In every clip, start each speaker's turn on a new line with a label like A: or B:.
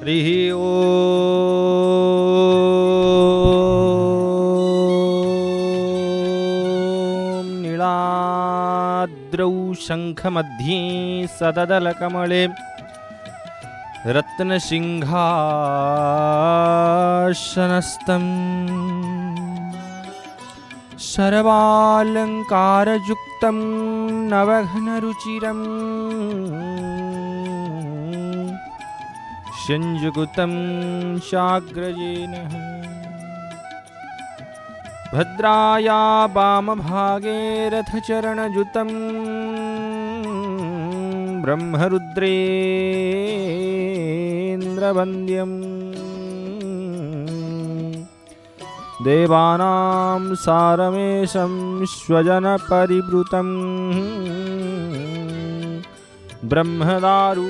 A: हरिः ॐ नीलाद्रौ शङ्खमध्ये सददलकमले रत्नसिंहासनस्थं सर्वालङ्कारयुक्तं नवघनरुचिरम् संयुक्तं शाग्रजेन भद्राया वामभागे रथचरणयुतं ब्रह्मरुद्रेन्द्रवन्द्यम् देवानां सारमेशं स्वजनपरिवृतं ब्रह्मदारु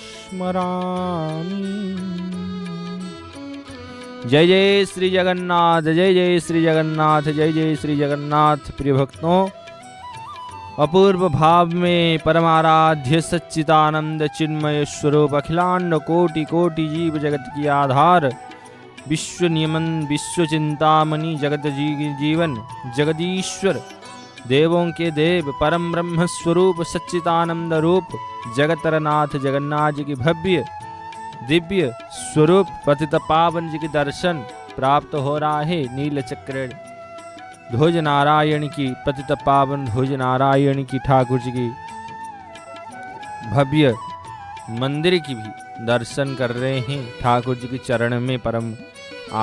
A: स्मरामि। जय जय श्री जगन्नाथ, जय जय श्री जगन्नाथ, जय जय श्री जगन्नाथ। प्रिय भक्तों, अपूर्व भाव में परमाराध्य सच्चिदानंद चिन्मय स्वरूप अखिलांड कोटि कोटि जीव जगत की आधार विश्व नियमन विश्व चिंतामणि जगत जीवन जगदीश्वर देवों के देव परम ब्रह्म स्वरूप सच्चिदानंद रूप जगतरनाथ जगन्नाथ जी की भव्य दिव्य स्वरूप पतित पावन जी के दर्शन प्राप्त हो रहा है। नीलचक्र ध्वज नारायण की पतित पावन ध्वज नारायण की ठाकुर जी की भव्य मंदिर की भी दर्शन कर रहे हैं। ठाकुर जी के चरण में परम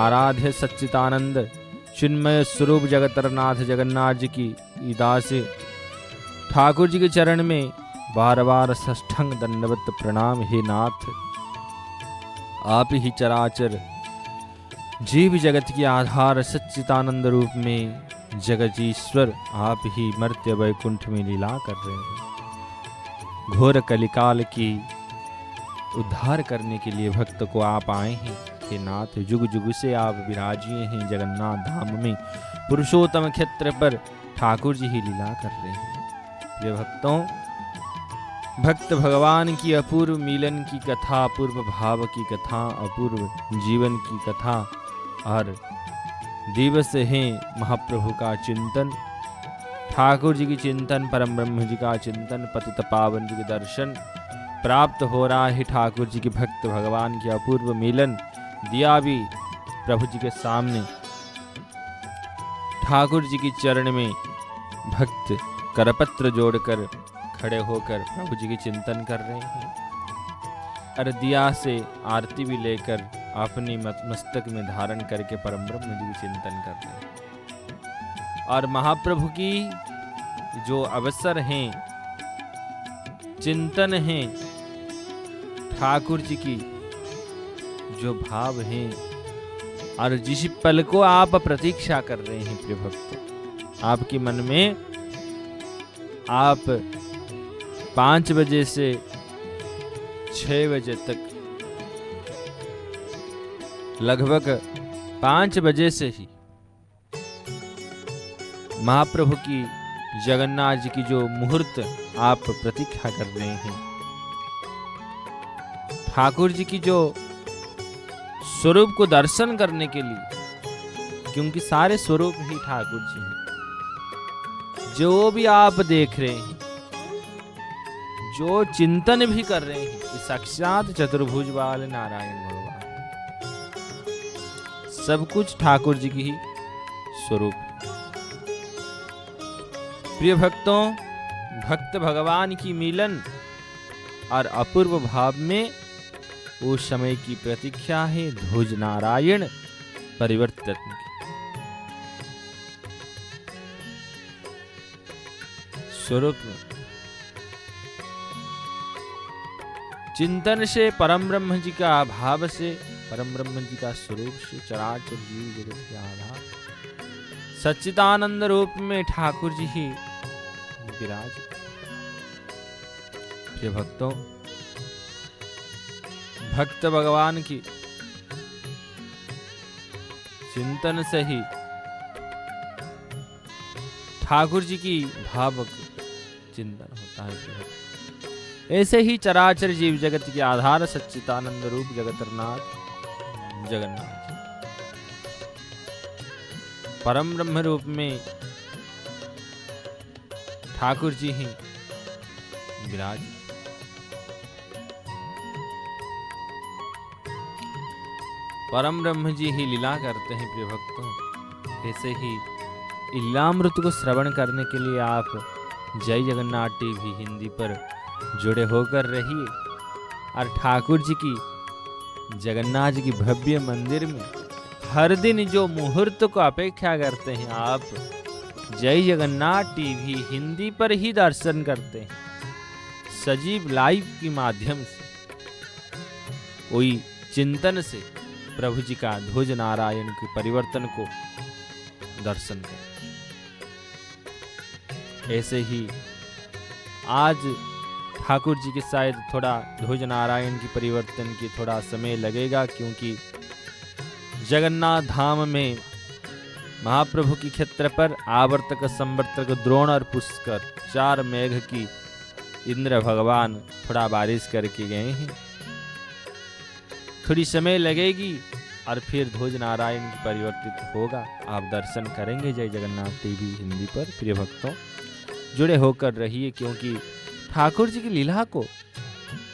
A: आराध्य सच्चिदानंद चिन्मय स्वरूप जगतरनाथ जगन्नाथ जी की दास ठाकुर जी के चरण में बार बार साष्टांग दंडवत प्रणाम। हे नाथ, आप ही चराचर जीव जगत की आधार सच्चिदानंद रूप में जगजीश्वर आप ही मर्त्य वैकुंठ में लीला कर रहे हैं। घोर कलिकाल की उद्धार करने के लिए भक्त को आप आए हैं। हे नाथ, जुग जुग से आप विराजिए हैं जगन्नाथ धाम में। पुरुषोत्तम क्षेत्र पर ठाकुर जी ही लीला कर रहे हैं। प्रिय भक्तों, भक्त भगवान की अपूर्व मिलन की कथा, अपूर्व भाव की कथा, अपूर्व जीवन की कथा और दिवस है महाप्रभु का चिंतन, ठाकुर जी की चिंतन, परम ब्रह्म जी का चिंतन, पतित पावन जी के दर्शन प्राप्त हो रहा है। ठाकुर जी के भक्त भगवान की अपूर्व मिलन दिया भी प्रभु जी के सामने ठाकुर जी की चरण में भक्त करपत्र जोड़कर खड़े होकर प्रभु जी की चिंतन कर रहे हैं। और दिया से आरती भी लेकर अपनी मस्तक में धारण करके परम ब्रह्म जी की चिंतन कर रहे हैं। और महाप्रभु की जो अवसर हैं, चिंतन हैं, ठाकुर जी की जो भाव हैं और जिस पल को आप प्रतीक्षा कर रहे हैं प्रिय भक्त, आपके मन में आप 5 बजे से 6 बजे तक, लगभग 5 बजे से ही महाप्रभु की जगन्नाथ जी की जो मुहूर्त आप प्रतीक्षा कर रहे हैं, ठाकुर जी की जो स्वरूप को दर्शन करने के लिए, क्योंकि सारे स्वरूप ही ठाकुर जी हैं। जो भी आप देख रहे हैं, जो चिंतन भी कर रहे हैं, कि साक्षात चतुर्भुज वाले नारायण भगवान, सब कुछ ठाकुर जी की ही स्वरूप है। प्रिय भक्तों, भक्त भगवान की मिलन और अपूर्व भाव में उस समय की प्रतीक्षा है ध्वज नारायण परिवर्तन की। स्वरूप में चिंतन से, परम ब्रह्म जी का भाव से, परम ब्रह्म जी का स्वरूप से चराचर जीव जगत के आधार सच्चिदानंद रूप में ठाकुर जी ही विराज। प्रिय भक्तों, भक्त भगवान की चिंतन से ही ठाकुर जी की भावक चिंतन होता है। ऐसे ही चराचर जीव जगत के आधार सच्चिदानंद रूप जगतरनाथ जगन्नाथ परम ब्रह्म रूप में ठाकुर जी ही विराज। परम ब्रह्म जी ही लीला करते हैं प्रिय भक्तों। ऐसे ही लीलामृत को श्रवण करने के लिए आप जय जगन्नाथ टीवी हिंदी पर जुड़े होकर रहिए और ठाकुर जी की जगन्नाथ जी की भव्य मंदिर में हर दिन जो मुहूर्त को अपेक्षा करते हैं आप जय जगन्नाथ टीवी हिंदी पर ही दर्शन करते हैं। सजीव लाइव के माध्यम से कोई चिंतन से प्रभु जी का ध्वज नारायण के परिवर्तन को दर्शन करें। ऐसे ही आज ठाकुर जी के शायद थोड़ा ध्वज नारायण की परिवर्तन की थोड़ा समय लगेगा, क्योंकि जगन्नाथ धाम में महाप्रभु की क्षेत्र पर आवर्तक संवर्तक द्रोण और पुष्कर 4 मेघ की इंद्र भगवान थोड़ा बारिश करके गए हैं। थोड़ी समय लगेगी और फिर ध्वज नारायण की परिवर्तित होगा। आप दर्शन करेंगे जय जगन्नाथ टीवी हिंदी पर। प्रिय भक्तों जुड़े होकर रहिए, क्योंकि ठाकुर जी की लीला को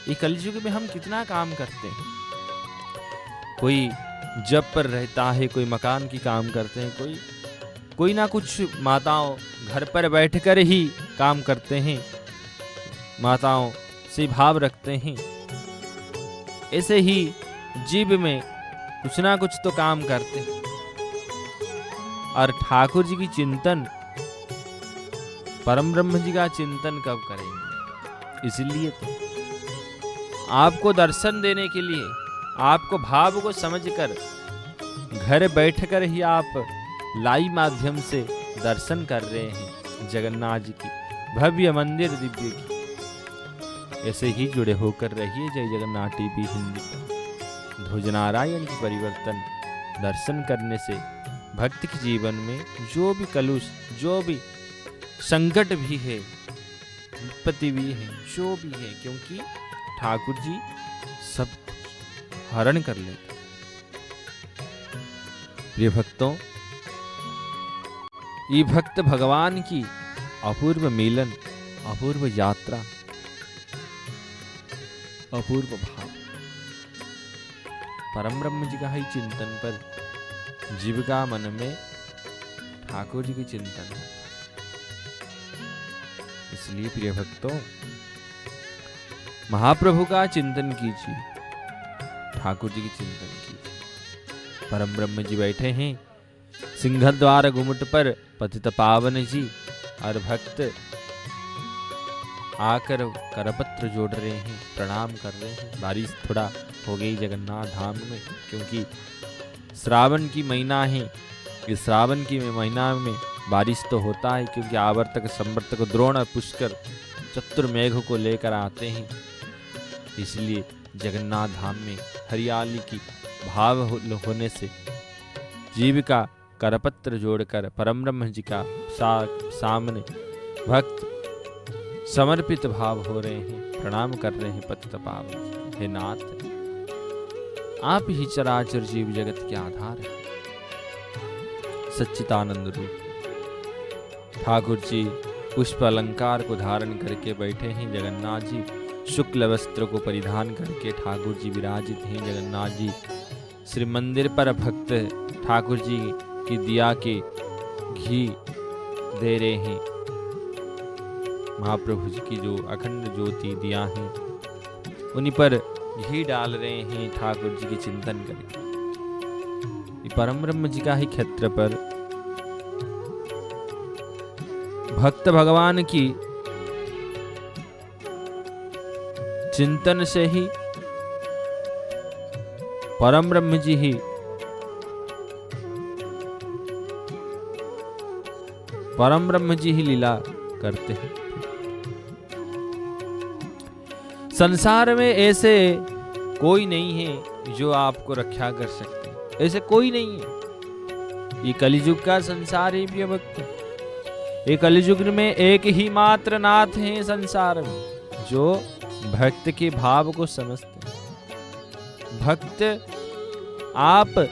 A: ये कलयुग में हम कितना काम करते हैं। कोई जप पर रहता है, कोई मकान की काम करते हैं, कोई ना कुछ माताओं घर पर बैठकर ही काम करते हैं, माताओं से भाव रखते हैं। ऐसे ही जीव में कुछ ना कुछ तो काम करते हैं और ठाकुर जी की चिंतन, परम ब्रह्म जी का चिंतन कब करेंगे। इसलिए तो आपको दर्शन देने के लिए, आपको भाव को समझकर घर बैठकर ही आप लाइव माध्यम से दर्शन कर रहे हैं जगन्नाथ जी की भव्य मंदिर दिव्य की। ऐसे ही जुड़े होकर रहिए जय जगन्नाथ टीवी हिंदी पर। ध्वज नारायण की परिवर्तन दर्शन करने से भक्त के जीवन में जो भी कलुष, जो भी संकट भी है, विपत्ति भी है, जो भी है, क्योंकि ठाकुर जी सब हरण कर लेते। प्रिय भक्तों ये भक्त भगवान की अपूर्व मिलन, अपूर्व यात्रा, अपूर्व भाव, परम ब्रह्म जी का ही चिंतन पर जीव का मन में ठाकुर जी की चिंतन है। इसलिए प्रिय भक्तों महाप्रभु का चिंतन कीजिए, ठाकुर जी की चिंतन कीजिए। परम ब्रह्म जी बैठे हैं सिंहद्वार गुमुट पर, पतित पावन जी और भक्त आकर करपत्र जोड़ रहे हैं, प्रणाम कर रहे हैं। बारिश थोड़ा हो गई जगन्नाथ धाम में, क्योंकि श्रावण की महीना है। इस श्रावण की महीना में बारिश तो होता है, क्योंकि आवर्तक संवर्तक द्रोण और पुष्कर चतुर्मेघ को लेकर आते हैं। इसलिए जगन्नाथ धाम में हरियाली की भाव होने से जीव का करपत्र जोड़कर परम ब्रह्म जी का सामने भक्त समर्पित भाव हो रहे हैं, प्रणाम कर रहे हैं पतित पावन। हे नाथ, आप ही चराचर जीव जगत के आधार हैं, सच्चिदानंद रूप। ठाकुर जी पुष्प अलंकार को धारण करके बैठे हैं। जगन्नाथ जी शुक्ल वस्त्र को परिधान करके ठाकुर जी विराजित हैं। जगन्नाथ जी श्री मंदिर पर भक्त ठाकुर जी की दिया के घी दे रहे हैं। महाप्रभु जी की जो अखंड ज्योति दिया है उन्हीं पर घी डाल रहे हैं ठाकुर जी की चिंतन करके। परम ब्रह्म जी का ही क्षेत्र पर भक्त भगवान की चिंतन से ही परम ब्रह्म जी ही लीला करते हैं। संसार में ऐसे कोई नहीं है जो आपको रक्षा कर सकते हैं, ऐसे कोई नहीं है। ये कलियुग का संसार है प्रिय भक्त। ये कलियुग में एक ही मात्र नाथ है संसार में जो भक्त के भाव को समझते हैं। भक्त आप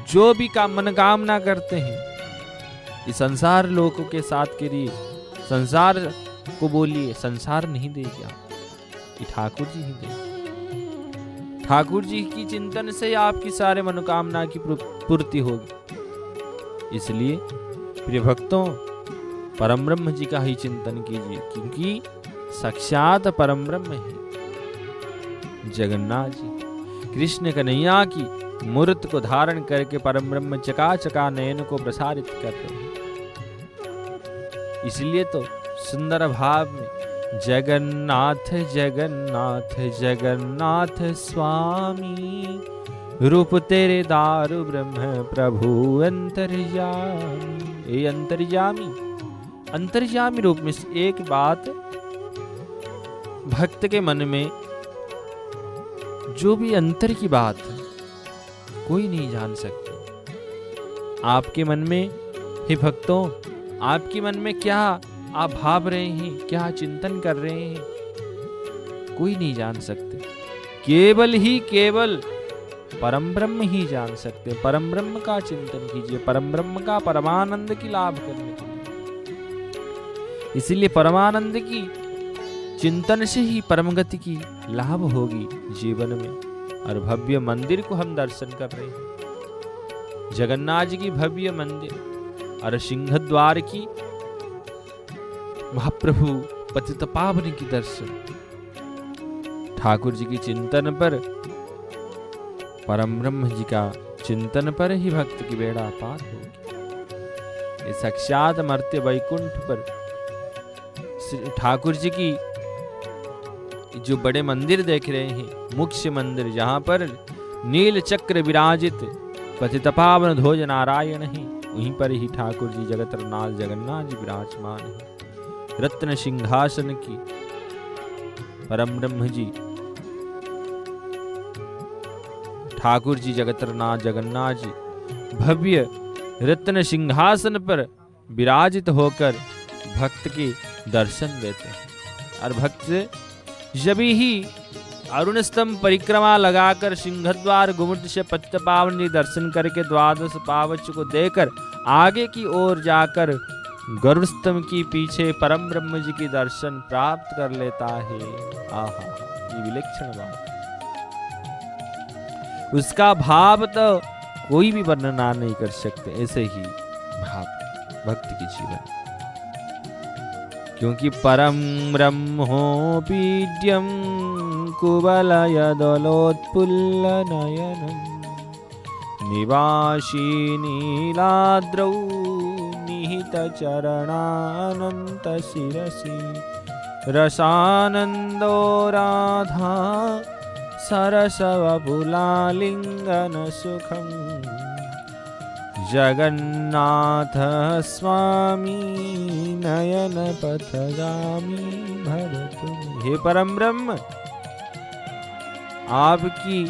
A: जो भी मनोकामना करते हैं इस संसार लोगों के साथ के लिए, संसार को बोलिए, संसार नहीं देगा, ये ठाकुर जी ही देंगे। ठाकुर जी की चिंतन से आपकी सारे मनोकामना की पूर्ति होगी। इसलिए प्रिय भक्तों, परम ब्रह्म जी का ही चिंतन कीजिए, क्योंकि साक्षात परम ब्रह्म है जगन्नाथ जी। कृष्ण कन्हैया की मूर्त को धारण करके परम ब्रह्म चका नयन को प्रसारित कर रहे हैं। इसलिए तो सुंदर भाव में जगन्नाथ जगन्नाथ जगन्नाथ स्वामी, रूप तेरे दारु ब्रह्म प्रभु अंतर्यामी। ये अंतर्यामी रूप में एक बात भक्त के मन में, जो भी अंतर की बात है कोई नहीं जान सकते। आपके मन में, हे भक्तों, आपके मन में क्या आप भाव रहे हैं, क्या चिंतन कर रहे हैं, कोई नहीं जान सकते। केवल परम ब्रह्म ही जान सकते। परम ब्रह्म का चिंतन कीजिए, परम ब्रह्म का परमानंद की लाभ करने के लिए। इसीलिए परमानंद की चिंतन से ही परम गति की लाभ होगी जीवन में। और भव्य मंदिर को हम दर्शन कर रहे हैं, जगन्नाथ जी की भव्य मंदिर और सिंह द्वार की महाप्रभु पतित पावन की दर्शन। ठाकुर जी की चिंतन पर, परम ब्रह्म जी का चिंतन पर ही भक्त की बेड़ा पार होगी। ये साक्षात मर्त्य वैकुंठ पर ठाकुर जी की जो बड़े मंदिर देख रहे हैं, मुख्य मंदिर, जहां पर नील चक्र विराजित पतित पावन ध्वज नारायण है, वहीं पर ही ठाकुर जी जगतरनाथ जगन्नाथ जी विराजमान है। रत्न सिंहासन की परम ब्रह्म जी ठाकुर जी जगतरनाथ जगन्नाथ जी भव्य रत्न सिंहासन पर विराजित होकर भक्त के दर्शन देते हैं। और भक्त जब ही अरुण स्तंभ परिक्रमा लगाकर सिंहद्वार गुमुट से पतित पावन जी दर्शन करके द्वादश पावच को देकर आगे की ओर जाकर गरुड़ स्तंभ की पीछे परम ब्रह्म जी की दर्शन प्राप्त कर लेता है। आहा, ये विलक्षण बात। उसका भाव तो कोई भी वर्णना नहीं कर सकते, ऐसे ही भाव भक्त की जीवन। क्योंकि परम ब्रह्मो पीड्यम कुवलय दलोत्पुल्ल नयनम, निवासी नीलाद्रौ निहित चरणानंत शिरसि, रसानंदो राधा सरसवपुलालिंगन सुखम, जगन्नाथ स्वामी नयन पथगामी भवतु। हे परम ब्रह्म, आपकी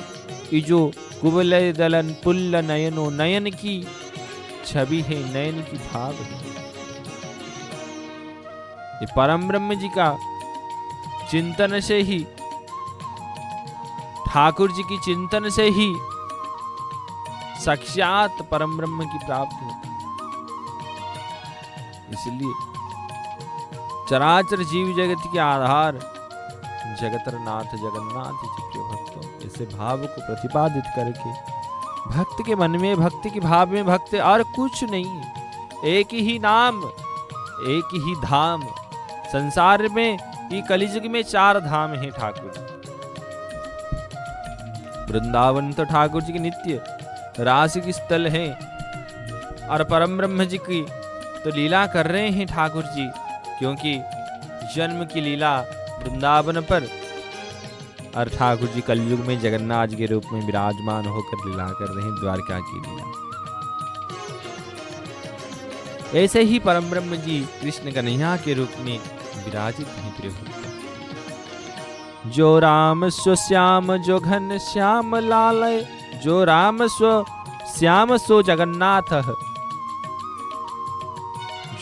A: जो कुवलय दलन पुल्ल नयनो, नयन की छवि है, नयन की भाव है। ये परम ब्रह्म जी का चिंतन से ही, ठाकुर जी की चिंतन से ही साक्षात परम ब्रह्म की प्राप्ति होती। इसलिए चराचर जीव जगत के आधार जगतरनाथ जगन्नाथ जी के भक्तों, इसे भाव को प्रतिपादित करके भक्त के मन में, भक्ति के भाव में, भक्त और कुछ नहीं, एक ही नाम, एक ही धाम। संसार में, ये कलियुग में 4 धाम हैं ठाकुर जी। वृंदावन तो ठाकुर जी के नित्य रासिक स्थल है, और परम ब्रह्म जी की तो लीला कर रहे हैं ठाकुर जी, क्योंकि जन्म की लीला वृंदावन पर, और ठाकुर जी कलयुग में जगन्नाथ जी के रूप में विराजमान होकर लीला कर रहे हैं, द्वारका की लीला। ऐसे ही परम ब्रह्म जी कृष्ण कन्हैया के रूप में विराजित हैं प्रिय भक्तों। जो राम स्व श्याम जो घन श्याम लालय, जो राम स्व श्याम सो जगन्नाथ।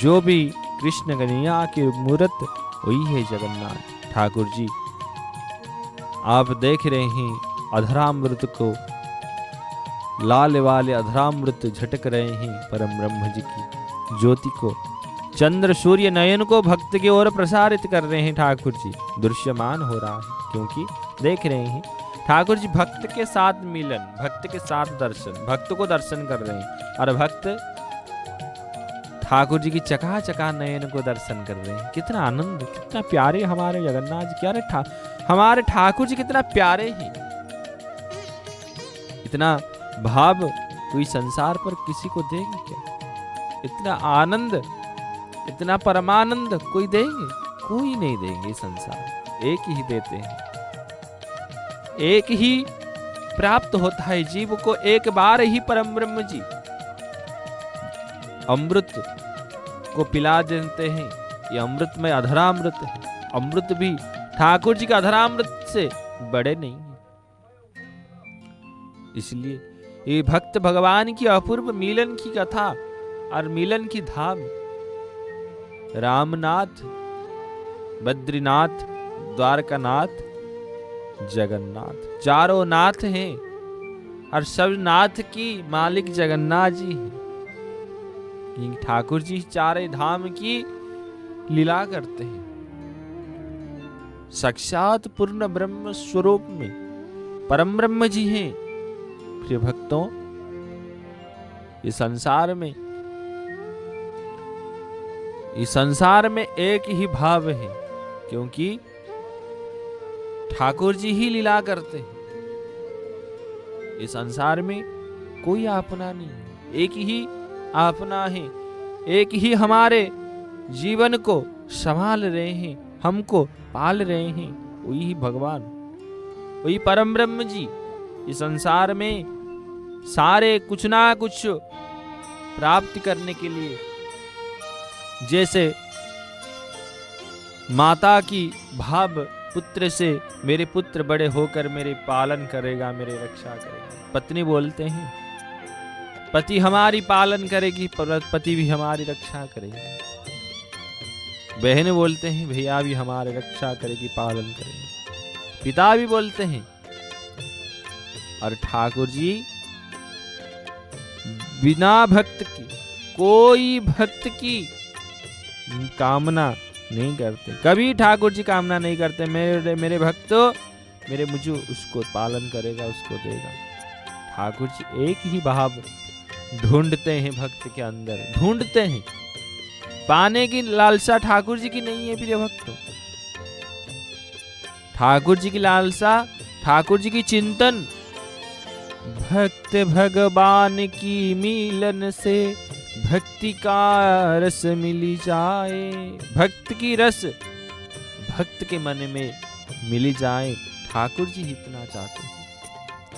A: जो भी कृष्ण कन्हैया की मूर्त वही है जगन्नाथ। ठाकुर जी आप देख रहे हैं अधरामृत को, लाल वाले अधरामृत झटक रहे हैं परम ब्रह्म जी की ज्योति को। चंद्र सूर्य नयन को भक्त की ओर प्रसारित कर रहे हैं ठाकुर जी, दृश्यमान हो रहा है, क्योंकि देख रहे हैं ठाकुर जी भक्त के साथ मिलन, भक्त के साथ दर्शन, भक्त को दर्शन कर रहे हैं और भक्त ठाकुर जी की चकाचका नयन को दर्शन कर रहे हैं। कितना आनंद, कितना प्यारे हमारे जगन्नाथ जी, क्या हमारे ठाकुर जी कितना प्यारे हैं। इतना भाव कोई संसार पर किसी को देंगे क्या? इतना आनंद, इतना परमानंद कोई देंगे? कोई नहीं देंगे संसार, एक ही देते हैं। एक ही प्राप्त होता है जीव को, एक बार ही परम ब्रह्म जी अमृत को पिला देते हैं। ये अमृत में अधरामृत है, अमृत भी ठाकुर जी का अधरामृत से बड़े नहीं है। इसलिए ये भक्त भगवान की अपूर्व मिलन की कथा और मिलन की धाम, रामनाथ, बद्रीनाथ, द्वारकानाथ, जगन्नाथ, चारों नाथ हैं और सब नाथ की मालिक जगन्नाथ जी हैं। ठाकुर जी चारे धाम की लीला करते हैं। साक्षात पूर्ण ब्रह्म स्वरूप में परम ब्रह्म जी हैं। प्रिय भक्तों, इस संसार में एक ही भाव है, क्योंकि ठाकुर जी ही लीला करते हैं। इस संसार में कोई अपना नहीं है, एक ही अपना है, एक ही हमारे जीवन को संभाल रहे हैं, हमको पाल रहे हैं, वही भगवान, वही परम ब्रह्म जी। इस संसार में सारे कुछ ना कुछ प्राप्त करने के लिए, जैसे माता की भाव पुत्र से, मेरे पुत्र बड़े होकर मेरे पालन करेगा, मेरे रक्षा करेगा। पत्नी बोलते हैं पति हमारी पालन करेगी, पति भी हमारी रक्षा करेगी। बहन बोलते हैं भैया भी हमारी रक्षा करेगी, पालन करेगी। पिता भी बोलते हैं। और ठाकुर जी बिना भक्त की, कोई भक्त की कामना नहीं करते। कभी ठाकुर जी कामना नहीं करते मेरे भक्त मेरे मुझे उसको पालन करेगा, उसको देगा। ठाकुर जी एक ही भाव ढूंढते हैं भक्त के अंदर, ढूंढते हैं। पाने की लालसा ठाकुर जी की नहीं है प्रिय भक्तों। ठाकुर जी की लालसा, ठाकुर जी की चिंतन, भक्त भगवान की मिलन से भक्ति का रस मिली जाए। भक्त की रस भक्त के मन में मिली जाए। ठाकुर जी इतना चाहते हैं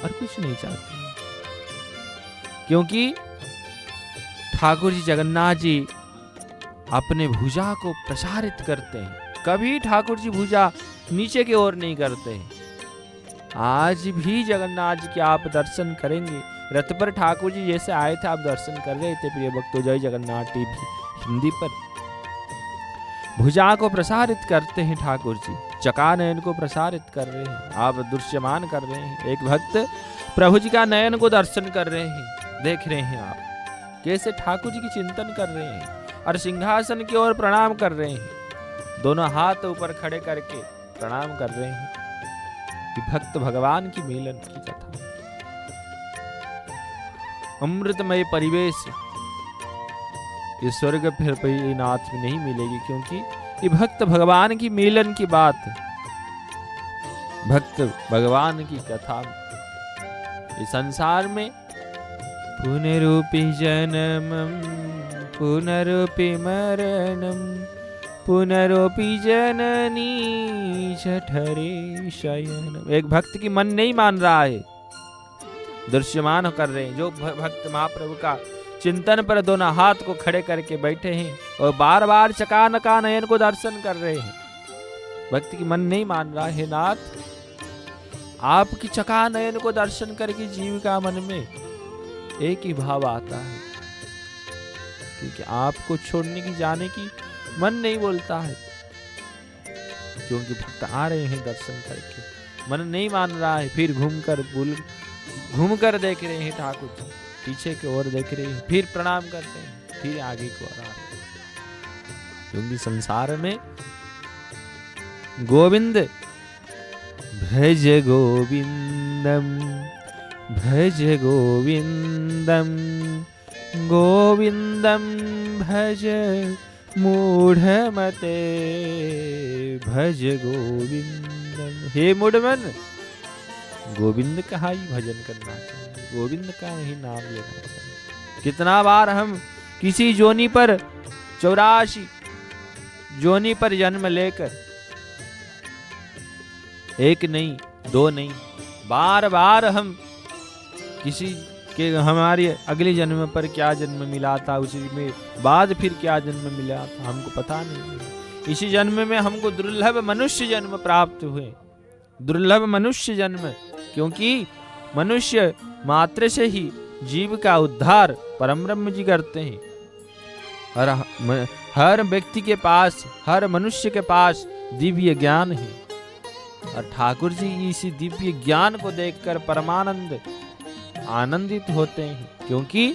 A: और कुछ नहीं चाहते हैं, क्योंकि ठाकुर जी जगन्नाथ जी अपने भुजा को प्रसारित करते हैं। कभी ठाकुर जी भुजा नीचे की ओर नहीं करते हैं। आज भी जगन्नाथ जी के आप दर्शन करेंगे, रथ पर ठाकुर जी जैसे आए थे आप दर्शन कर रहे थे प्रिय भक्तों। जय जगन्नाथ टीवी हिंदी पर भुजा को प्रसारित करते हैं ठाकुर जी, चका नयन को प्रसारित कर रहे हैं, आप दृश्यमान कर रहे हैं। एक भक्त प्रभु जी का नयन को दर्शन कर रहे हैं, देख रहे हैं आप कैसे ठाकुर जी की चिंतन कर रहे हैं और सिंहासन की ओर प्रणाम कर रहे हैं, दोनों हाथ ऊपर खड़े करके प्रणाम कर रहे हैं। भक्त भगवान की मिलन की कथा, अमृतमय परिवेश, ये स्वर्ग फिर कोई नाथ में नहीं मिलेगी, क्योंकि ये भक्त भगवान की मिलन की बात, भक्त भगवान की कथा। इस संसार में पुनरूपि जन्मं पुनरूपि मरणं पुनरोपि जननी जठरे शयनम। एक भक्त की मन नहीं मान रहा है, दृश्यमान कर रहे हैं। जो भक्त महाप्रभु का चिंतन पर दोनों हाथ को खड़े करके बैठे हैं और बार बार चकानका नयन को दर्शन कर रहे हैं। भक्त की मन नहीं मान रहा है। नाथ, आपकी चका नयन को दर्शन करके जीव का मन में एक ही भाव आता है, क्योंकि आपको छोड़ने की, जाने की मन नहीं बोलता है, क्योंकि भक्त आ रहे हैं दर्शन करके। मन नहीं मान रहा है, फिर घूम कर देख रहे हैं ठाकुर जी, पीछे की ओर देख रहे हैं, फिर प्रणाम करते हैं, फिर आगे की ओर आते हैं। क्योंकि संसार में गोविंद भज गोविंदम भज गोविंदम गोविंदम भज मूढ़मते भज गोविंदम। हे मूढ़मन, गोविंद का ही भजन करना चाहिए, गोविंद का ही नाम लेना चाहिए। कितना बार हम किसी जोनी पर 84 जोनी पर जन्म लेकर, एक नहीं दो नहीं, बार बार हम किसी के हमारे अगले जन्म पर क्या जन्म मिला था, उसी में बाद फिर क्या जन्म मिला था हमको पता नहीं। इसी जन्म में हमको दुर्लभ मनुष्य जन्म प्राप्त हुए, दुर्लभ मनुष्य जन्म, क्योंकि मनुष्य मात्र से ही जीव का उद्धार परम ब्रह्म जी करते हैं। हर व्यक्ति के पास, हर मनुष्य के पास दिव्य ज्ञान है, और ठाकुर जी इसी दिव्य ज्ञान को देखकर परमानंद आनंदित होते हैं, क्योंकि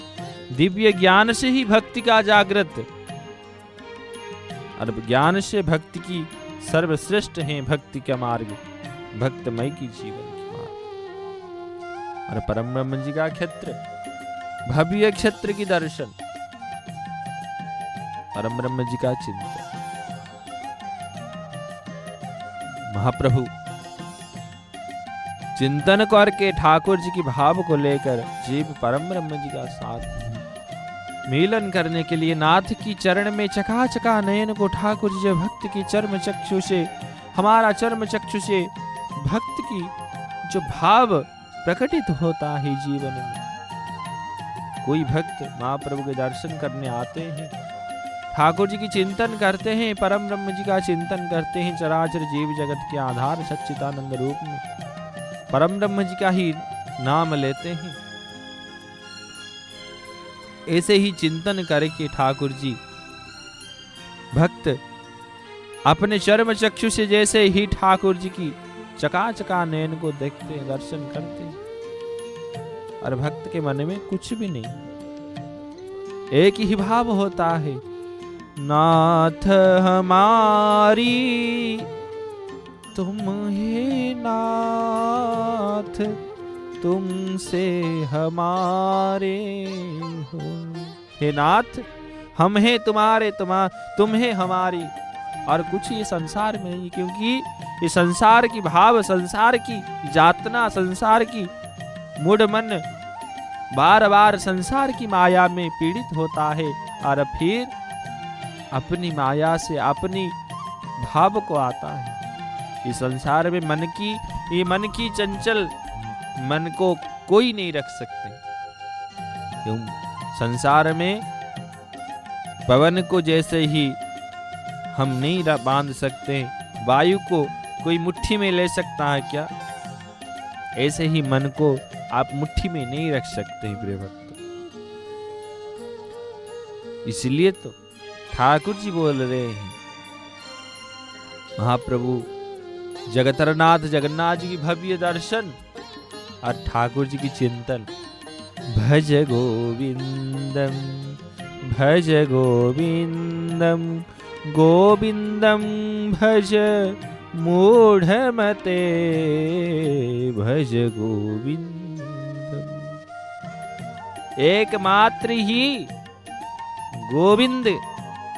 A: दिव्य ज्ञान से ही भक्ति का जागृत, और ज्ञान से भक्ति की सर्वश्रेष्ठ है भक्ति का मार्ग, भक्तमय की जीवन की मार्ग। और परम ब्रह्म जी का क्षेत्र, भव्य क्षेत्र की दर्शन, परम ब्रह्म जी का चिंतन। महाप्रभु चिंतन करके ठाकुर जी की भाव को लेकर जीव परम ब्रह्म जी का साथ मिलन करने के लिए नाथ की चरण में चका नयन को ठाकुर जी भक्त की चर्म चक्षु से, हमारा चर्म चक्षु से भक्त की जो भाव प्रकटित होता है जीवन में। कोई भक्त महाप्रभु के दर्शन करने आते हैं, ठाकुर जी की चिंतन करते हैं, परम ब्रह्म जी का चिंतन करते हैं, चराचर जीव जगत के आधार सच्चिदानंद रूप में परम ब्रह्म जी का ही नाम लेते हैं। ऐसे ही चिंतन करके ठाकुर जी भक्त अपने चर्म चक्षु से जैसे ही ठाकुर जी की चका नयन को देखते हैं, दर्शन करते हैं, और भक्त के मन में कुछ भी नहीं, एक ही भाव होता है, नाथ हमारी तुम हे नाथ, तुमसे हमारे हो। हे नाथ, हम हैं तुम्हारे, तुम है हमारी, और कुछ ये संसार में नहीं, क्योंकि ये संसार की भाव, संसार की यातना, संसार की मूढ़ मन बार बार संसार की माया में पीड़ित होता है, और फिर अपनी माया से अपनी भाव को आता है। इस संसार में मन की चंचल मन को कोई नहीं रख सकते, क्यों? संसार में पवन को जैसे ही हम नहीं बांध सकते, वायु को कोई मुट्ठी में ले सकता है क्या? ऐसे ही मन को आप मुट्ठी में नहीं रख सकते प्रिय भक्त। इसलिए तो ठाकुर जी बोल रहे हैं, महाप्रभु जगतरनाथ जगन्नाथ जी की भव्य दर्शन और ठाकुर जी की चिंतन। भज गोविंदम भज गोविंदम गोविंदम भज मूढ़मते भज गोविंदम। एकमात्र ही गोविंद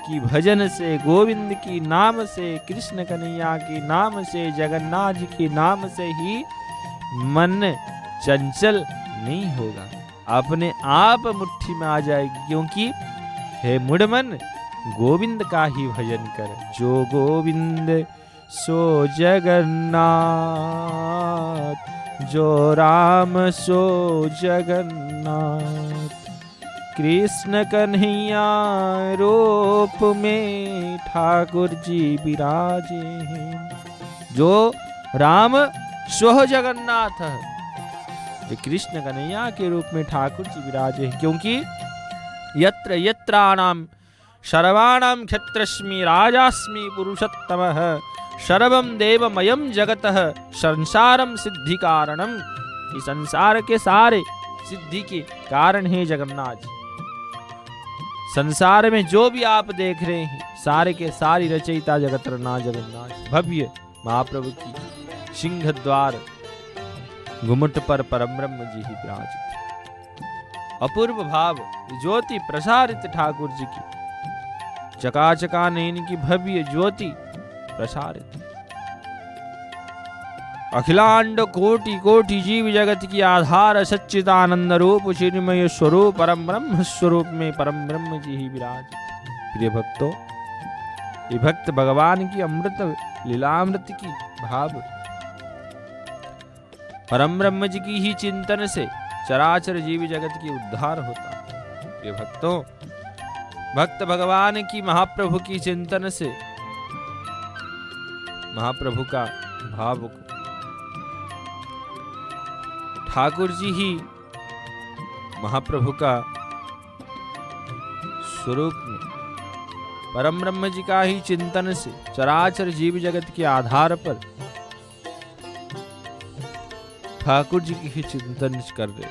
A: की भजन से, गोविंद की नाम से, कृष्ण कन्हैया के नाम से, जगन्नाथ जी के नाम से ही मन चंचल नहीं होगा, अपने आप मुट्ठी में आ जाएगी। क्योंकि हे मूढ़मन, गोविंद का ही भजन कर, जो गोविंद सो जगन्नाथ, जो राम सो जगन्नाथ। कृष्ण कन्हैया रूप में ठाकुर जी विराजे हैं, जो राम सो जगन्नाथ है, जो कृष्ण कन्हैया के रूप में ठाकुर जी विराजे हैं। क्योंकि यत्र यत्राणाम सर्वाणाम क्षत्रस्मि राजास्मि पुरुषोत्तमः सर्वम देवमयम जगतः संसारम सिद्धि कारणम। इस संसार के सारे सिद्धि के कारण है जगन्नाथ जी। संसार में जो भी आप देख रहे हैं सारे के सारी रचयिता जगतरनाथ जगन्नाथ भव्य महाप्रभु की सिंह द्वार घुमट पर परब्रह्म जी ही विराजित। अपूर्व भाव ज्योति प्रसारित ठाकुर जी की चकाचका नयन की भव्य ज्योति प्रसारित। अखिलांड कोटि कोटि जीव जगत की आधार सच्चिदानंद रूप चिन्मय स्वरूप परम ब्रह्म स्वरूप में परम ब्रह्म जी ही विराजित। प्रिय भक्तों, ये भक्त भगवान की अमृत लीलामृत की भाव परम ब्रह्म जी की ही चिंतन से चराचर जीव जगत की उद्धार होता है। प्रिय भक्तों, भक्त भगवान की महाप्रभु की चिंतन से महाप्रभु का भाव को ठाकुर जी ही महाप्रभु का स्वरूप में परम ब्रह्म जी का ही चिंतन से चराचर जीव जगत के आधार पर ठाकुर जी की ही चिंतन कर रहे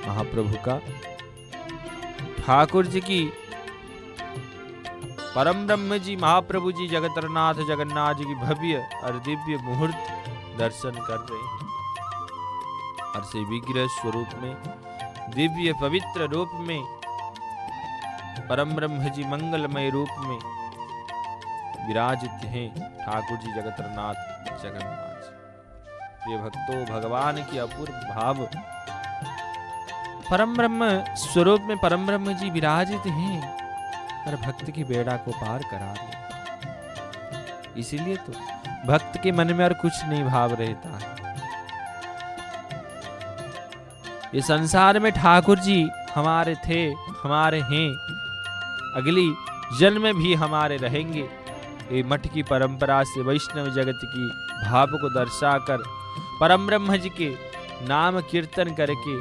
A: महाप्रभु का ठाकुर जी की परम ब्रह्म जी महाप्रभु जी जगतरनाथ जगन्नाथ जी की भव्य और दिव्य मुहूर्त दर्शन कर रहे हैं। और से विग्रह स्वरूप में दिव्य पवित्र रूप में परम ब्रह्म जी मंगलमय रूप में विराजित हैं ठाकुर जी जगतरनाथ जगन्नाथ जी। प्रिय भक्तों, भगवान की अपूर्व भाव परम ब्रह्म स्वरूप में परम ब्रह्म जी विराजित हैं और भक्त की बेड़ा को पार करा रहे। इसीलिए तो भक्त के मन में और कुछ नहीं भाव रहता है। ये संसार में ठाकुर जी हमारे थे, हमारे हैं, अगली जन्म में भी हमारे रहेंगे। ये मठ की परंपरा से वैष्णव जगत की भाव को दर्शाकर परम ब्रह्म जी के नाम कीर्तन करके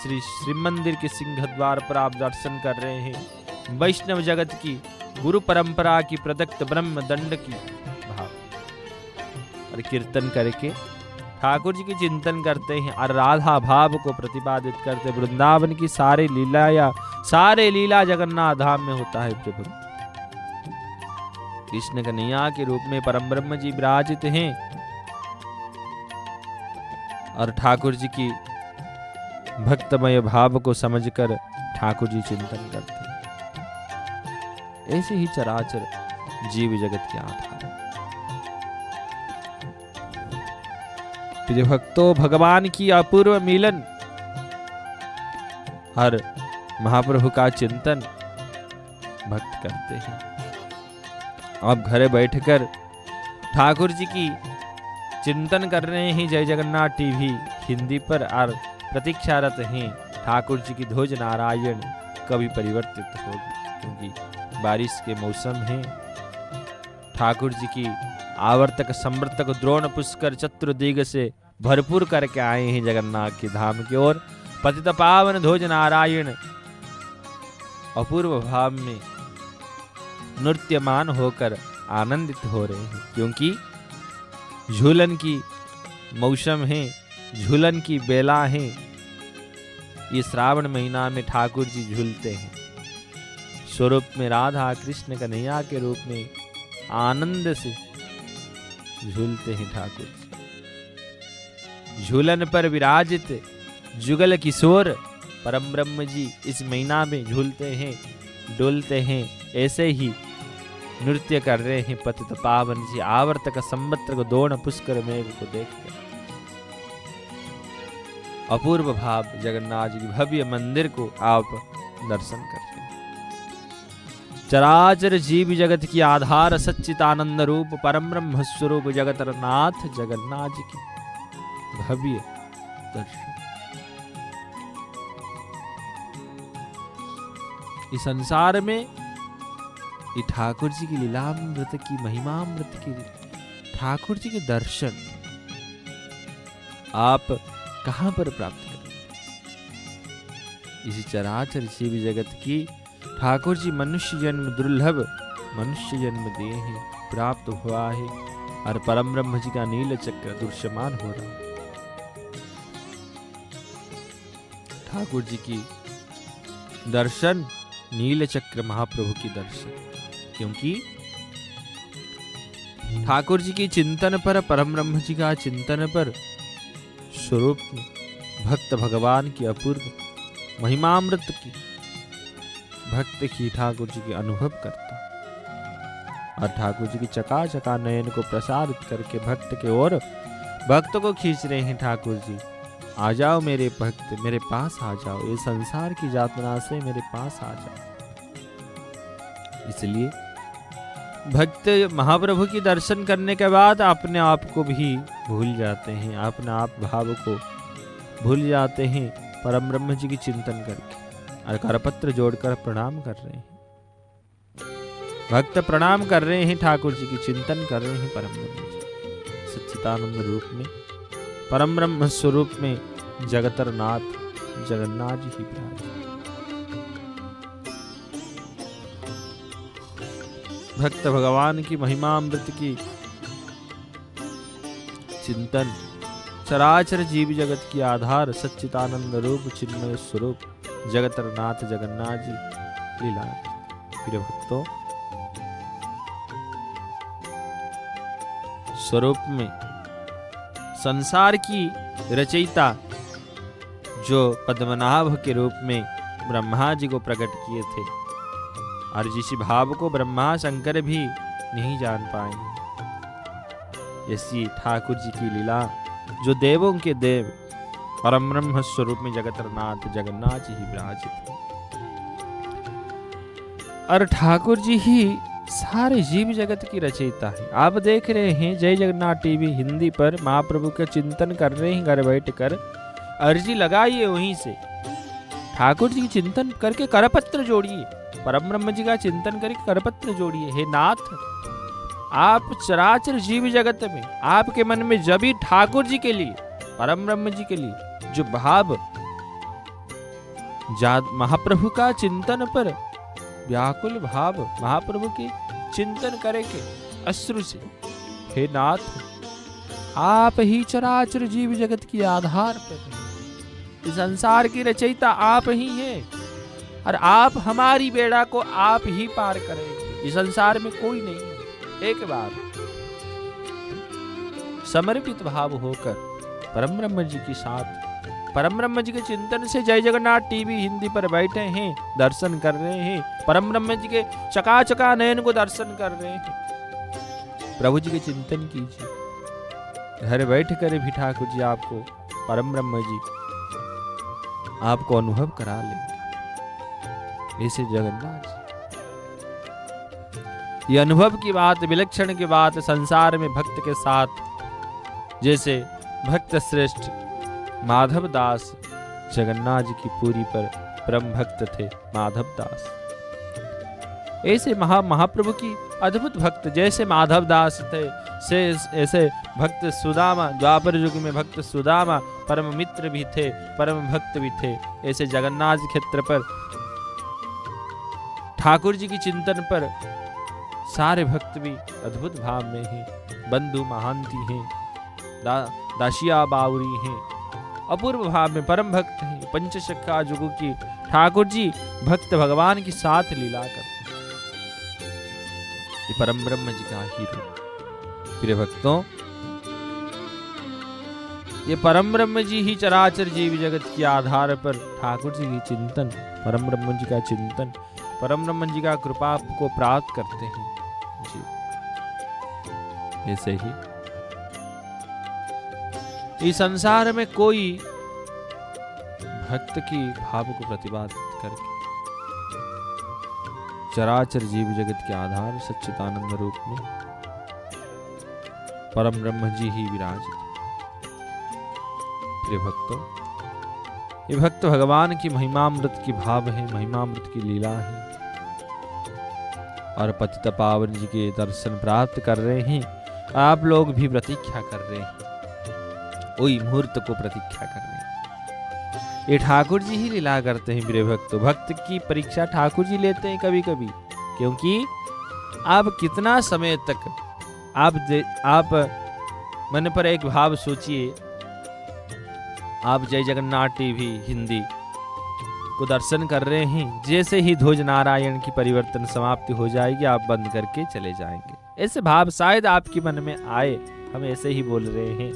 A: श्री मंदिर के सिंह द्वार पर आप दर्शन कर रहे हैं। वैष्णव जगत की गुरु परंपरा की प्रदत्त ब्रह्म दंड की भाव और कीर्तन करके ठाकुर जी की चिंतन करते हैं और राधा भाव को प्रतिपादित करते। वृंदावन की सारे लीला जगन्नाथ धाम में होता है। प्रभु कृष्ण कन्हैया के रूप में परम ब्रह्म जी विराजित हैं और ठाकुर जी की भक्तमय भाव को समझकर ठाकुर जी चिंतन करते हैं। ऐसे ही चराचर जीव जगत के आधार। प्रिय भक्तों, भगवान की अपूर्व मिलन और महाप्रभु का चिंतन भक्त करते हैं। आप घरे बैठकर ठाकुर जी की चिंतन कर रहे हैं। जय जगन्नाथ टीवी हिंदी पर और प्रतीक्षारत हैं ठाकुर जी की ध्वज नारायण कभी परिवर्तित होगी, क्योंकि बारिश के मौसम है। ठाकुर जी की आवर्तक संवर्तक द्रोण पुष्कर चतुर्दिग से भरपूर करके आए हैं जगन्नाथ की धाम की ओर। पतित पावन ध्वज नारायण अपूर्व भाव में नृत्यमान होकर आनंदित हो रहे हैं, क्योंकि झूलन की मौसम है, झूलन की बेला है। ये श्रावण महीना में ठाकुर जी झूलते हैं स्वरूप में राधा कृष्ण कन्हैया के रूप में आनंद से झूलते हैं ठाकुर जी। झूलन पर विराजित जुगल किशोर परम ब्रह्म जी इस महीना में झूलते हैं, डोलते हैं। ऐसे ही नृत्य कर रहे हैं पतित पावन जी आवर्तक संवत्सर दोण पुष्कर मेघ को देखकर। अपूर्व भाव जगन्नाथ जी की भव्य मंदिर को आप दर्शन करते हैं। चराचर जीव जगत की आधार सच्चिदानंद रूप परम ब्रह्म स्वरूप जगतरनाथ जगन्नाथ जी की भव्य दर्शन। इस संसार में ये ठाकुर जी की लीलामृत की महिमामृत की ठाकुर जी के दर्शन आप कहां पर प्राप्त करें? इसी चराचर जीव जगत की ठाकुर जी मनुष्य जन्म दुर्लभ मनुष्य जन्म दिए हैं। प्राप्त हुआ है और परम ब्रह्म जी का नील चक्र दृश्यमान हो रहा है। ठाकुर जी की दर्शन, नील चक्र महाप्रभु की दर्शन, क्योंकि ठाकुर जी की चिंतन पर, परम ब्रह्म जी का चिंतन पर स्वरूप में भक्त भगवान की अपूर्व महिमामृत की भक्त की ठाकुर जी के अनुभव करता और ठाकुर जी की चकाचका नयन को प्रसारित करके भक्त के ओर भक्त को खींच रहे हैं। ठाकुर जी आ जाओ मेरे भक्त, मेरे पास आ जाओ, ये संसार की यातना से मेरे पास आ जाओ। इसलिए भक्त महाप्रभु की दर्शन करने के बाद अपने आप को भी भूल जाते हैं, अपने आप भाव को भूल जाते हैं, परम ब्रह्म जी की चिंतन करके और करपत्र जोड़कर प्रणाम कर रहे हैं। भक्त प्रणाम कर रहे हैं, ठाकुर जी की चिंतन कर रहे हैं परम ब्रह्म जी सच्चिदानंद रूप में, परम ब्रह्म स्वरूप में जगतरनाथ जगन्नाथ जी ही विराज। भक्त भगवान की महिमामृत की चिंतन, चराचर जीव जगत की आधार सच्चिदानंद रूप चिन्मय स्वरूप जगतरनाथ जगन्नाथ जी लीला। प्रिय भक्तों, स्वरूप में संसार की रचयिता जो पद्मनाभ के रूप में ब्रह्मा जी को प्रकट किए थे और जिस भाव को ब्रह्मा शंकर भी नहीं जान पाए, ऐसी ठाकुर जी की लीला जो देवों के देव परम ब्रह्म स्वरूप में जगतरनाथ जगन्नाथ जी ही विराजित हैं। और ठाकुर जी ही सारे जीव जगत की रचयिता है। आप देख रहे हैं जय जगन्नाथ टीवी हिंदी पर महाप्रभु का चिंतन कर रहे हैं, घर बैठ कर अर्जी लगाइए, वहीं से ठाकुर जी की चिंतन करके करपत्र जोड़िए, परम ब्रह्म जी का चिंतन करके करपत्र जोड़िए। हे नाथ, आप चराचर जीव जगत में आपके मन में जब भी ठाकुर जी के लिए, परम ब्रह्म जी के लिए जो भाव महाप्रभु का चिंतन पर व्याकुल भाव, महाप्रभु के चिंतन करेंगे अश्रु से, हे नाथ आप ही चराचर जीव जगत की आधार पर, इस संसार की रचयिता आप ही हैं और आप हमारी बेड़ा को आप ही पार करेंगे। इस संसार में कोई नहीं है। एक बार समर्पित भाव होकर परम ब्रह्म जी के साथ, परम ब्रह्म जी के चिंतन से जय जगन्नाथ टीवी हिंदी पर बैठे हैं, दर्शन कर रहे हैं, परम ब्रह्म जी के चकाचका नयन को दर्शन कर रहे हैं। प्रभु जी के चिंतन कीजिए, घर बैठ कर भी ठाकुर जी आपको, परम ब्रह्म जी आपको अनुभव करा लेंगे। ऐसे जगन्नाथ जी, ये अनुभव की बात, विलक्षण की बात संसार में भक्त के साथ, जैसे भक्त श्रेष्ठ माधव दास जगन्नाथ जी की पूरी पर परम भक्त थे माधव दास। ऐसे महाप्रभु की अद्भुत भक्त जैसे माधव दास थे, ऐसे भक्त सुदामा, द्वापर युग में भक्त सुदामा परम मित्र भी थे, परम भक्त भी थे। ऐसे जगन्नाथ क्षेत्र पर ठाकुर जी की चिंतन पर सारे भक्त भी अद्भुत भाव में हैं, बंधु महांती हैं, दासिया बावरी हैं, अपूर्व भाव में परम भक्त हैं। पंचशक्का युग की ठाकुर जी भक्त भगवान के साथ लीला करते हैं। ये परम ब्रह्म जी का ही रूप। प्रिय भक्तों, ये परम ब्रह्म जी ही चराचर जीव जगत के आधार पर ठाकुर जी की चिंतन, परम ब्रह्म जी का चिंतन, परम ब्रह्म जी का कृपा को प्राप्त करते हैं जी। ऐसे ही इस संसार में कोई भक्त की भाव को प्रतिपादित करके चराचर जीव जगत के आधार सच्चिदानंद रूप में परम ब्रह्म जी ही विराजित। प्रिय भक्तों, ये भक्त भगवान की महिमामृत की भाव है, महिमामृत की लीला है और पतित पावन जी के दर्शन प्राप्त कर रहे हैं। आप लोग भी प्रतीक्षा कर रहे हैं, वही मुहूर्त को प्रतीक्षा कर रहे हैं। ये ठाकुर जी ही लीला करते हैं। प्रिय भक्त, भक्त की परीक्षा ठाकुर जी लेते हैं कभी कभी, क्योंकि आप कितना समय तक आप मन पर एक भाव सोचिए, आप जय जगन्नाथ टीवी हिंदी को दर्शन कर रहे हैं, जैसे ही ध्वज नारायण की परिवर्तन समाप्ति हो जाएगी आप बंद करके चले जाएंगे। ऐसे भाव शायद आपके मन में आए, हम ऐसे ही बोल रहे हैं।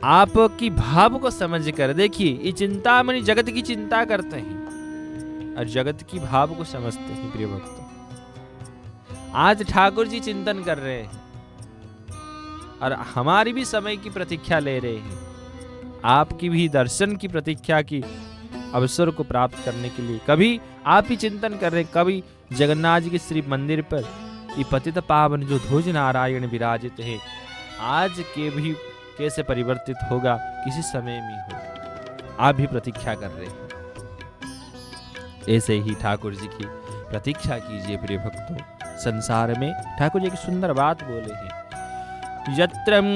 A: आपकी भाव को समझ कर देखिए, ये चिंतामणि जगत की चिंता करते हैं और जगत की भाव को समझते हैं। प्रिय भक्तों, आज ठाकुर जी चिंतन कर रहे हैं और हमारी भी समय की प्रतीक्षा ले रहे हैं, आपकी भी दर्शन की प्रतीक्षा की अवसर को प्राप्त करने के लिए। कभी आप ही चिंतन कर रहे, कभी जगन्नाथ जी के श्री मंदिर पर ये पतित पावन जो ध्वज नारायण विराजित है, आज के भी कैसे परिवर्तित होगा, किसी समय में होगा। आप भी प्रतीक्षा कर रहे हैं, ऐसे ही ठाकुर जी की प्रतीक्षा कीजिए। प्रिय भक्तों, संसार में ठाकुर जी की सुंदर बात बोले हैं, यत्रं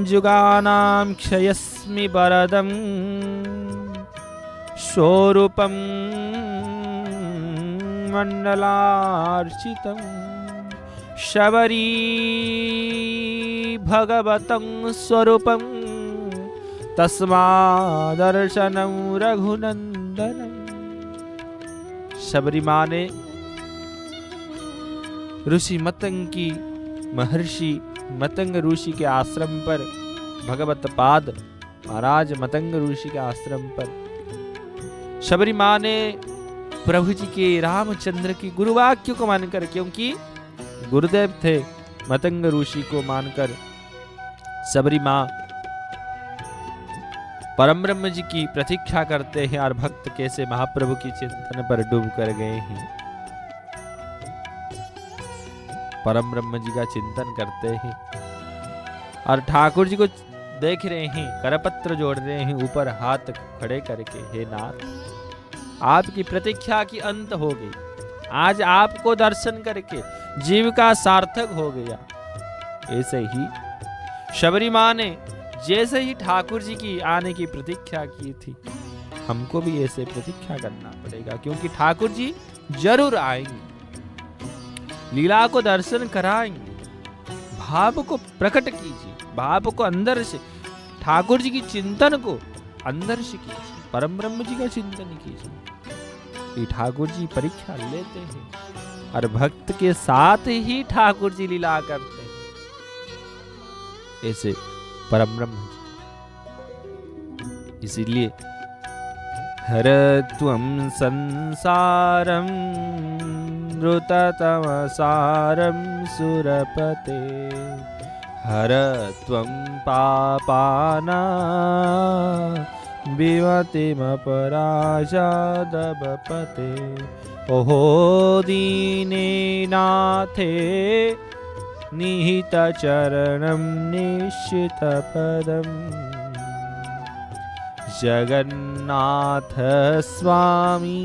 A: जुगानां क्षयस्मि वरदं स्वरूपं मंडलार्चितं शबरी भगवतं स्वरूपं तस्मादर्शनं रघुनंदनं। शबरी माँ ने ऋषि मतंग की महर्षि मतंग ऋषि के आश्रम पर, भगवत पाद महाराज मतंग ऋषि के आश्रम पर शबरी माँ ने प्रभु जी के रामचंद्र की गुरुवाक्य को मानकर, क्योंकि गुरुदेव थे मतंग ऋषि को मानकर शबरी माँ परम ब्रह्म जी की प्रतीक्षा करते हैं और भक्त कैसे महाप्रभु की चिंतन पर डूब कर गए हैं, परम ब्रह्म जी का चिंतन करते हैं और ठाकुर जी को देख रहे हैं, करपत्र जोड़ रहे हैं ऊपर हाथ खड़े करके, हे नाथ आपकी प्रतीक्षा की अंत हो गई, आज आपको दर्शन करके जीविका सार्थक हो गया। ऐसे ही शबरी माँ ने जैसे ही ठाकुर जी की आने की प्रतीक्षा की थी, हमको भी ऐसे प्रतीक्षा करना पड़ेगा, क्योंकि ठाकुर जी जरूर आएंगे, लीला को दर्शन कराएंगे। भाव को प्रकट कीजिए, भाव को अंदर से, ठाकुर जी की चिंतन को अंदर से कीजिए, परम ब्रह्म जी का चिंतन कीजिए। ठाकुर जी परीक्षा लेते हैं और भक्त के साथ ही ठाकुर जी लीला करते हैं, ऐसे परम ब्रह्म जी। इसीलिए हर त्वं संसारं ऋततमसारं सुरपते, हर त्वं पापानां विमतिमपराजादपते। ओहो दीने नाथे निहितचरणं निश्चितपदम्, जगन्नाथ स्वामी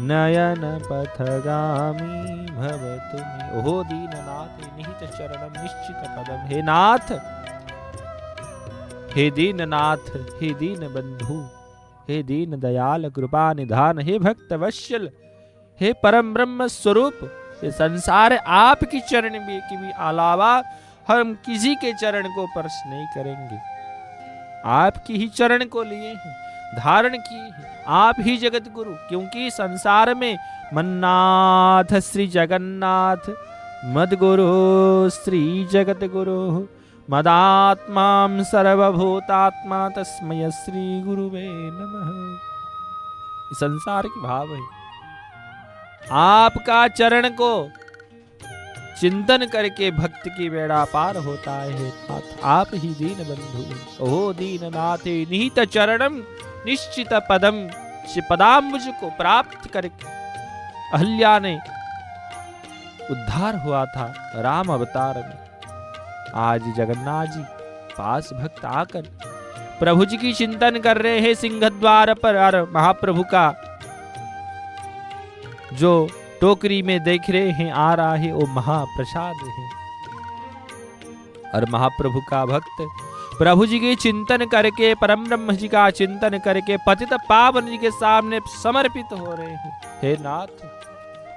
A: नयन पथगामी भवतु मे। ओहो दीननाथ निहित चरणम निश्चित पदम। हे नाथ, हे दीननाथ, हे दीन बंधु, हे दीन दयाल कृपा निधान, हे भक्त वत्सल, हे परम ब्रह्म स्वरूप, ये संसार आपकी चरण में की भी अलावा हम किसी के चरण को स्पर्श नहीं करेंगे। आपकी ही चरण को लिए हैं, धारण किए हैं, आप ही जगत गुरु। क्योंकि संसार में मन्नाथ श्री जगन्नाथ, मदगुरु श्री जगत गुरु, मदात्मा सर्वभूतात्मा तस्मै श्री गुरुवे नमः। संसार के भाव है, आपका चरण को चिंतन करके भक्त की बेड़ा पार होता है। आप ही दीन बंधु, ओहो दीननाथ निहित चरणम निश्चित पदम। पदाम्बुज को प्राप्त करके अहल्या ने उद्धार हुआ था राम अवतार में। आज जगन्नाथ जी पास भक्त आकर प्रभु जी की चिंतन कर रहे हैं सिंहद्वार पर, और महाप्रभु का जो टोकरी में देख रहे हैं आ रहा है वो महाप्रसाद है। और महाप्रभु का भक्त प्रभु जी के चिंतन करके, परम ब्रह्म जी का चिंतन करके पतित पावन जी के सामने समर्पित हो रहे हैं। हे नाथ,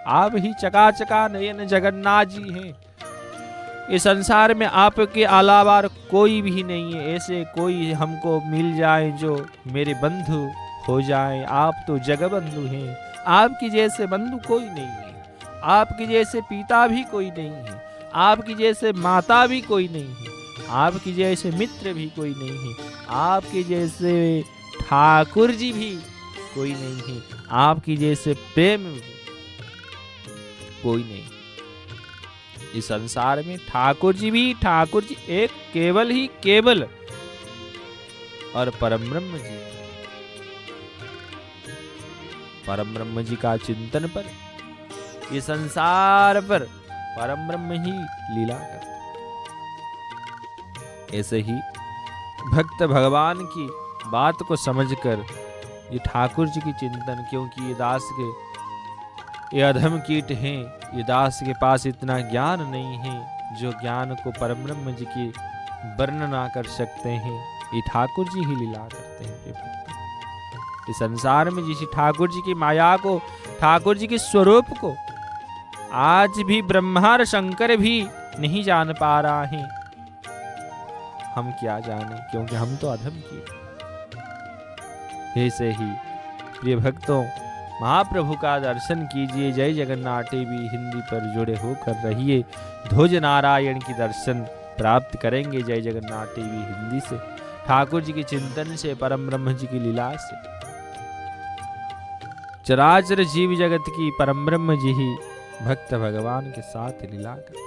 A: आप ही चकाचका नयन जगन्नाथ जी हैं। इस संसार में आपके अलावा कोई भी नहीं है। ऐसे कोई हमको मिल जाए जो मेरे बंधु हो जाए। आप तो जगबंधु हैं। आपकी जैसे बंधु कोई नहीं है। आपकी जैसे पिता भी कोई नहीं है। आपकी जैसे माता भी कोई नहीं है। आपकी जैसे मित्र भी कोई नहीं है। आपके जैसे ठाकुर जी भी कोई नहीं है। आपकी जैसे प्रेम भी कोई नहीं। इस संसार में ठाकुर जी एक केवल ही केवल और परम ब्रह्म जी। परम ब्रह्म जी का चिंतन पर, इस संसार पर परम ब्रह्म ही लीला करते। ऐसे ही भक्त भगवान की बात को समझकर ये ठाकुर जी की चिंतन, क्योंकि ये दास के ये अधम कीट हैं, ये दास के पास इतना ज्ञान नहीं है जो ज्ञान को परम ब्रह्म जी की वर्णना कर सकते हैं। ये ठाकुर जी ही लीला करते हैं। इस संसार में जिस ठाकुर जी की माया को, ठाकुर जी के स्वरूप को आज भी ब्रह्मा और शंकर भी नहीं जान पा रहा है। हम क्या जाने, क्योंकि हम तो अधम कीट। ऐसे ही प्रिय भक्तों, महाप्रभु का दर्शन कीजिए। जय जगन्नाथ टीवी हिंदी पर जुड़े होकर रहिए। ध्वज नारायण की दर्शन प्राप्त करेंगे जय जगन्नाथ टीवी हिंदी से, ठाकुर जी के चिंतन से, परम ब्रह्म जी की लीला से। चराचर जीव जगत की परम ब्रह्म जी ही भक्त भगवान के साथ लीला करते।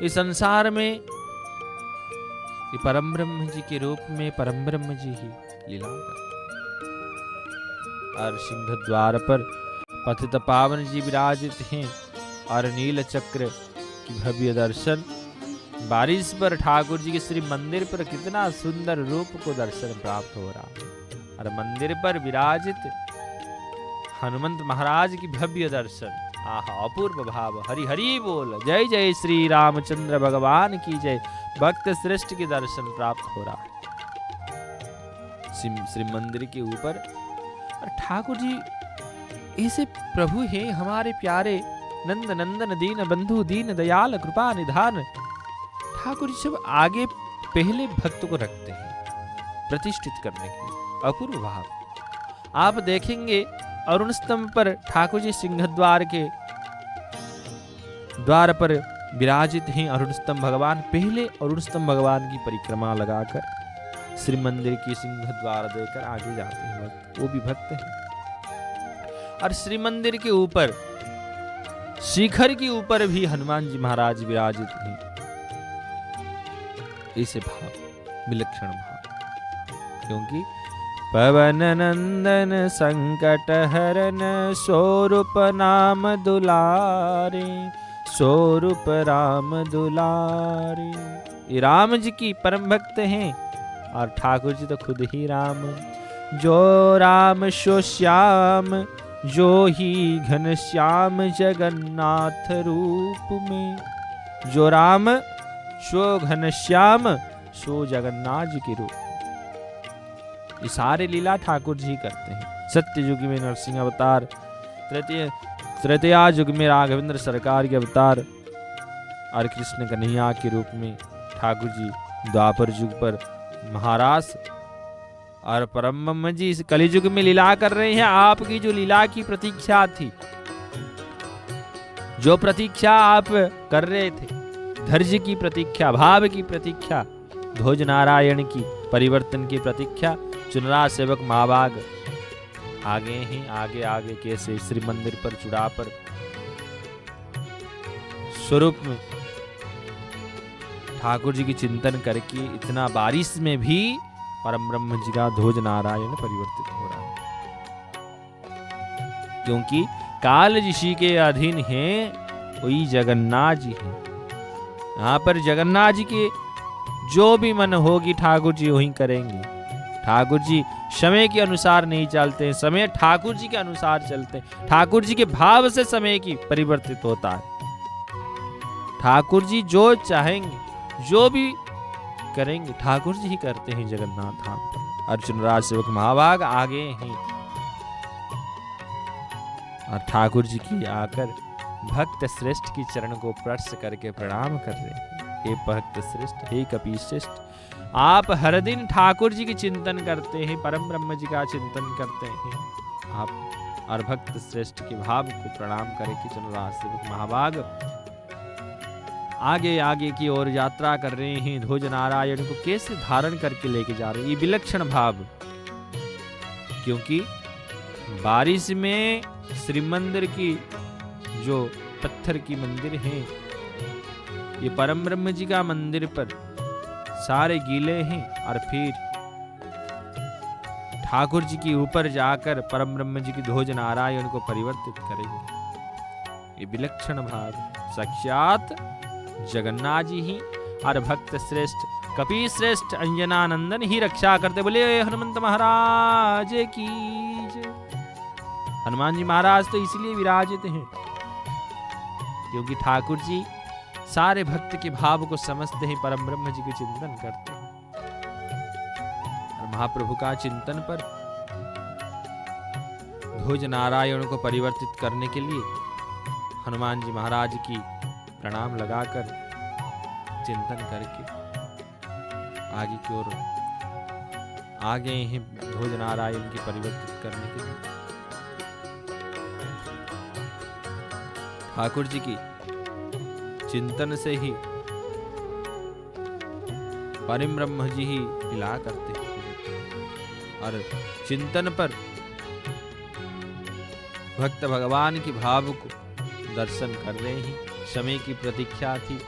A: इस संसार में ये परम ब्रह्म जी के रूप में परम ब्रह्म जी ही लीला करते। और सिंह द्वार पर पतित पावन जी विराजित हैं और नील चक्र की भव्य दर्शन। बारिश पर ठाकुर जी के श्री मंदिर पर कितना सुंदर रूप को दर्शन प्राप्त हो रहा है। और मंदिर पर विराजित हनुमंत महाराज की भव्य दर्शन। आहा, अपूर्व भाव। हरि हरि बोल। जय जय श्री रामचंद्र भगवान की जय। भक्त श्रेष्ठ के दर्शन प्राप्त हो रहा है श्री मंदिर के ऊपर। और ठाकुर जी ऐसे प्रभु हैं हमारे प्यारे, नंद नंदन दीन बंधु दीन दयाल कृपा निधान। ठाकुर जी सब आगे पहले भक्त को रखते हैं प्रतिष्ठित करने के लिए। अपूर्व भाव। आप देखेंगे अरुण स्तंभ पर ठाकुर जी सिंहद्वार के द्वार पर विराजित हैं। अरुण स्तंभ भगवान पहले अरुण स्तंभ भगवान की परिक्रमा लगाकर श्री मंदिर की सिंह द्वार देकर आगे जाते हैं भक्त। वो भी भक्त हैं। और श्री मंदिर के ऊपर शिखर के ऊपर भी हनुमान जी महाराज विराजित हैं। ऐसे भाव, विलक्षण भाव। क्योंकि पवन नंदन संकट हरन स्वरूप नाम दुलारे, स्वरूप राम दुलारे। ये राम जी की परम भक्त हैं और ठाकुर जी तो खुद ही राम। जो राम सो श्याम, जो ही घन श्याम जगन्नाथ रूप में। जो राम सो घन श्याम, सो जगन्नाथ जी के रूप। ये सारे लीला ठाकुर जी करते हैं। सत्य युग में नरसिंह अवतार, त्रेतया युग में राघवेंद्र सरकार के अवतार और कृष्ण कन्हैया के रूप में ठाकुर जी द्वापर युग पर महाराज और परम ब्रह्म जी इस कलियुग में लीला कर रहे हैं। आपकी जो लीला की प्रतीक्षा थी, जो प्रतीक्षा आप कर रहे थे, धैर्य की प्रतीक्षा, भाव की प्रतीक्षा, ध्वज नारायण की परिवर्तन की प्रतीक्षा, चुनरा सेवक महाभाग आगे हैं। आगे आगे कैसे श्री मंदिर पर चुड़ा पर स्वरूप में ठाकुर जी की चिंतन करके इतना बारिश में भी परम ब्रह्म जी का ध्वज नारायण परिवर्तित हो रहा है। क्योंकि काल ऋषि के अधीन हैं वही जगन्नाथ जी हैं। यहाँ पर जगन्नाथ जी के जो भी मन होगी ठाकुर जी वही करेंगे। ठाकुर जी समय के अनुसार नहीं चलते हैं, समय ठाकुर जी के अनुसार चलते हैं। ठाकुर जी के भाव से समय की परिवर्तित होता है। ठाकुर जी जो चाहेंगे जो भी करेंगे ठाकुर जी ही करते हैं जगन्नाथ धाम पर। अर्जुन राज सेवक महाभाग आगे हैं और ठाकुर जी की आकर भक्त श्रेष्ठ की चरण को स्पर्श करके प्रणाम कर रहे हैं। हे भक्त श्रेष्ठ, हे कपि श्रेष्ठ, आप हर दिन ठाकुर जी की चिंतन करते हैं, परम ब्रह्म जी का चिंतन करते हैं। आप और भक्त श्रेष्ठ के भाव को प्रणाम करके चल रहा सेवक महाभाग आगे आगे की ओर यात्रा कर रहे हैं। ध्वज नारायण को कैसे धारण करके लेके जा रहे हैं, ये विलक्षण भाव। क्योंकि बारिश में श्री मंदिर की जो पत्थर की मंदिर है, ये परम ब्रह्म जी का मंदिर पर सारे गीले हैं और फिर ठाकुर जी के ऊपर जाकर परम ब्रह्म जी की ध्वज नारायण को परिवर्तित करेंगे। ये विलक्षण भाव साक्षात जगन्नाथ जी ही और भक्त श्रेष्ठ कपि श्रेष्ठ अंजनानंदन ही रक्षा करते। बोले हनुमंत महाराज की जय। हनुमान जी महाराज तो इसलिए विराजित हैं क्योंकि ठाकुर जी सारे भक्त के भाव को समझते हैं, परम ब्रह्म जी के चिंतन करते हैं। और महाप्रभु का चिंतन पर ध्वज नारायण को परिवर्तित करने के लिए हनुमान जी महाराज की प्रणाम लगाकर चिंतन करके आगे की ओर आ गए हैं ध्वज नारायण की परिवर्तित करने के लिए। ठाकुर जी की चिंतन से ही परम ब्रह्म जी ही हिला करते हैं और चिंतन पर भक्त भगवान की भाव को दर्शन कर रहे हैं। समय की प्रतीक्षा थी,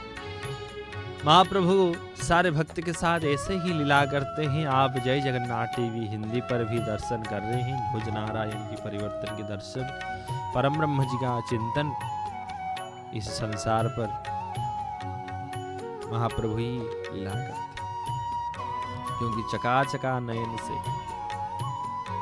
A: महाप्रभु सारे भक्त के साथ ऐसे ही लीला करते हैं। आप जय जगन्नाथ टीवी हिंदी पर भी दर्शन कर रहे हैं। ध्वज नारायण की परिवर्तन के दर्शन, परम ब्रह्म जी का चिंतन इस संसार पर महाप्रभु ही लीला करते हैं। क्योंकि चकाचका नयन से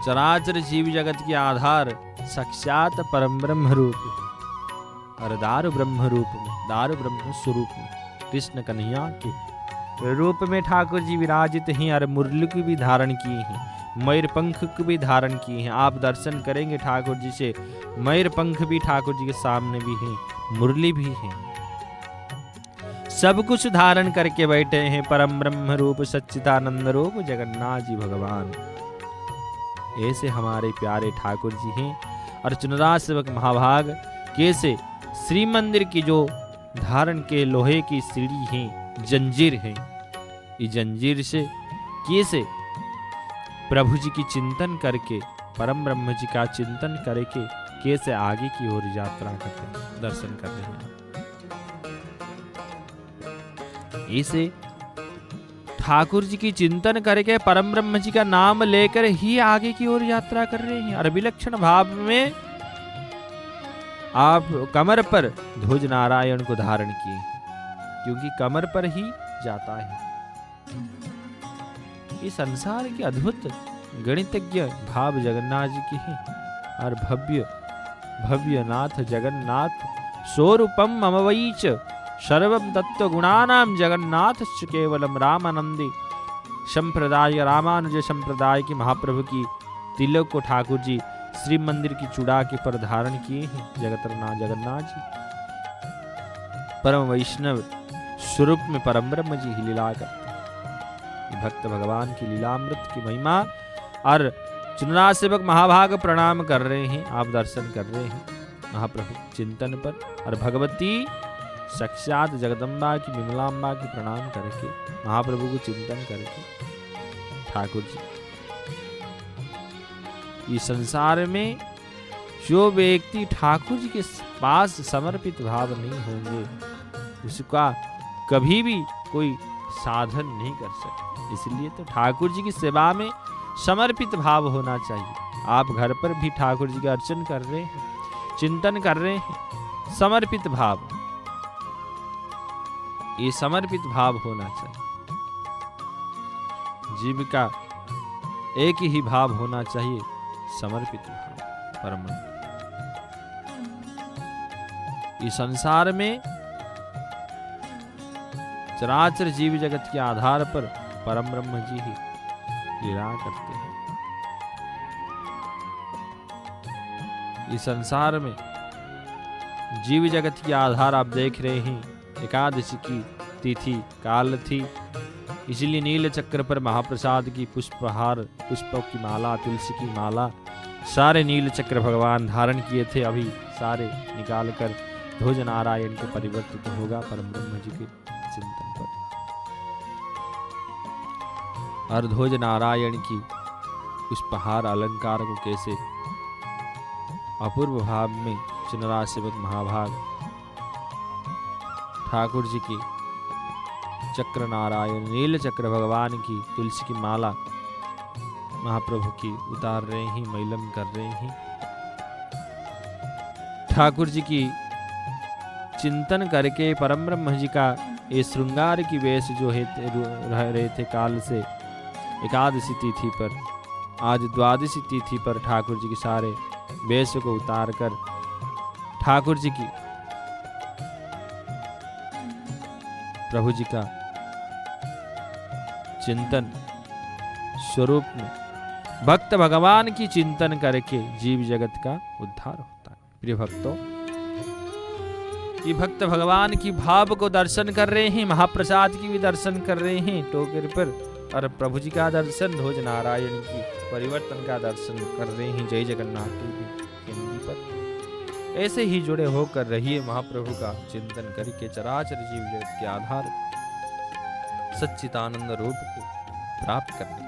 A: चराचर जीव जगत के आधार साक्षात परम ब्रह्म रूप और दारु ब्रह्म रूप में, दारु ब्रह्म स्वरूप में कृष्ण कन्हैया के रूप में ठाकुर जी विराजित हैं और मुरली की भी धारण किए हैं, मयूर पंख को भी धारण किए हैं। आप दर्शन करेंगे ठाकुर जी से, मयूर पंख भी ठाकुर जी के सामने भी हैं, मुरली भी है, सब कुछ धारण करके बैठे हैं परम ब्रह्म रूप सच्चिदानंद रूप जगन्नाथ जी भगवान। ऐसे हमारे प्यारे ठाकुर जी हैं। और चुनरा सेवक महाभाग कैसे श्री मंदिर की जो धारण के लोहे की सीढ़ी है, जंजीर है, इस जंजीर से कैसे प्रभु जी की चिंतन करके, परम ब्रह्म जी का चिंतन करके कैसे आगे की ओर यात्रा करते हैं, दर्शन कर रहे हैं। इसे ठाकुर जी की चिंतन करके परम ब्रह्म जी का नाम लेकर ही आगे की ओर यात्रा कर रहे हैं। और विलक्षण भाव में आप कमर पर ध्वज नारायण को धारण किए, क्योंकि कमर पर ही जाता है। इस संसार के अद्भुत गणितज्ञ भाव जगन्नाथ जी की है। और भव्य भव्य नाथ जगन्नाथ स्वरूपम ममवैच सर्वम तत्व गुणानाम जगन्नाथ केवलम रामानंदी संप्रदाय, रामानुज संप्रदाय की महाप्रभु की तिलक को ठाकुर जी श्री मंदिर की चूड़ा के पर धारण किए हैं। जगन्नाथ जी परम वैष्णव स्वरूप में परम ब्रह्म जी ही लीला करते हैं। भक्त भगवान की लीलामृत की महिमा। और चुनरा सेवक महाभाग प्रणाम कर रहे हैं, आप दर्शन कर रहे हैं महाप्रभु चिंतन पर। और भगवती साक्षात जगदम्बा की, विमलाम्बा की प्रणाम करके, महाप्रभु को चिंतन करके ठाकुर जी इस संसार में जो व्यक्ति ठाकुर जी के पास समर्पित भाव नहीं होंगे, उसका कभी भी कोई साधन नहीं कर सकते। इसलिए तो ठाकुर जी की सेवा में समर्पित भाव होना चाहिए। आप घर पर भी ठाकुर जी का अर्चन कर रहे हैं, चिंतन कर रहे हैं, समर्पित भाव, ये समर्पित भाव होना चाहिए। जीव का एक ही भाव होना चाहिए, समर्पित भाव परम। इस संसार में चराचर जीव जगत के आधार पर परम ब्रह्म जी ही लीला करते हैं। इस संसार में जीव जगत के आधार आप देख रहे हैं। एकादशी की तिथि काल थी, इसलिए नील चक्र पर महाप्रसाद की पुष्पहार, पुष्पों की माला, तुलसी की माला, सारे नील चक्र भगवान धारण किए थे। अभी सारे निकाल कर ध्वज नारायण को परिवर्तित होगा परम ब्रह्म जी के चिंतन पर। और ध्वज नारायण की पुष्पहार अलंकार को कैसे अपूर्व भाव में चुनरा सेवक महाभाग ठाकुर जी की चक्र नारायण नील चक्र भगवान की तुलसी की माला महाप्रभु की उतार रहे हैं, मैलम कर रहे हैं। ठाकुर जी की चिंतन करके परम ब्रह्म जी का ये श्रृंगार की वेश जो है रह रहे थे काल से एकादशी तिथि पर, आज द्वादशी तिथि पर ठाकुर जी के सारे वेश को उतार कर ठाकुर जी की प्रभु जी का चिंतन स्वरूप में भक्त भगवान की चिंतन करके जीव जगत का उद्धार होता है। प्रिय भक्तों, ये भक्त भगवान की भाव को दर्शन कर रहे हैं, महाप्रसाद की भी दर्शन कर रहे हैं टोकर पर, और प्रभु जी का दर्शन ध्वज नारायण की परिवर्तन का दर्शन कर रहे हैं जय जगन्नाथ की हिंदी पर। ऐसे ही जुड़े होकर रहिए महाप्रभु का चिंतन करके चराचर जीव जगत के आधार सच्चिदानंद रूप को प्राप्त करने के।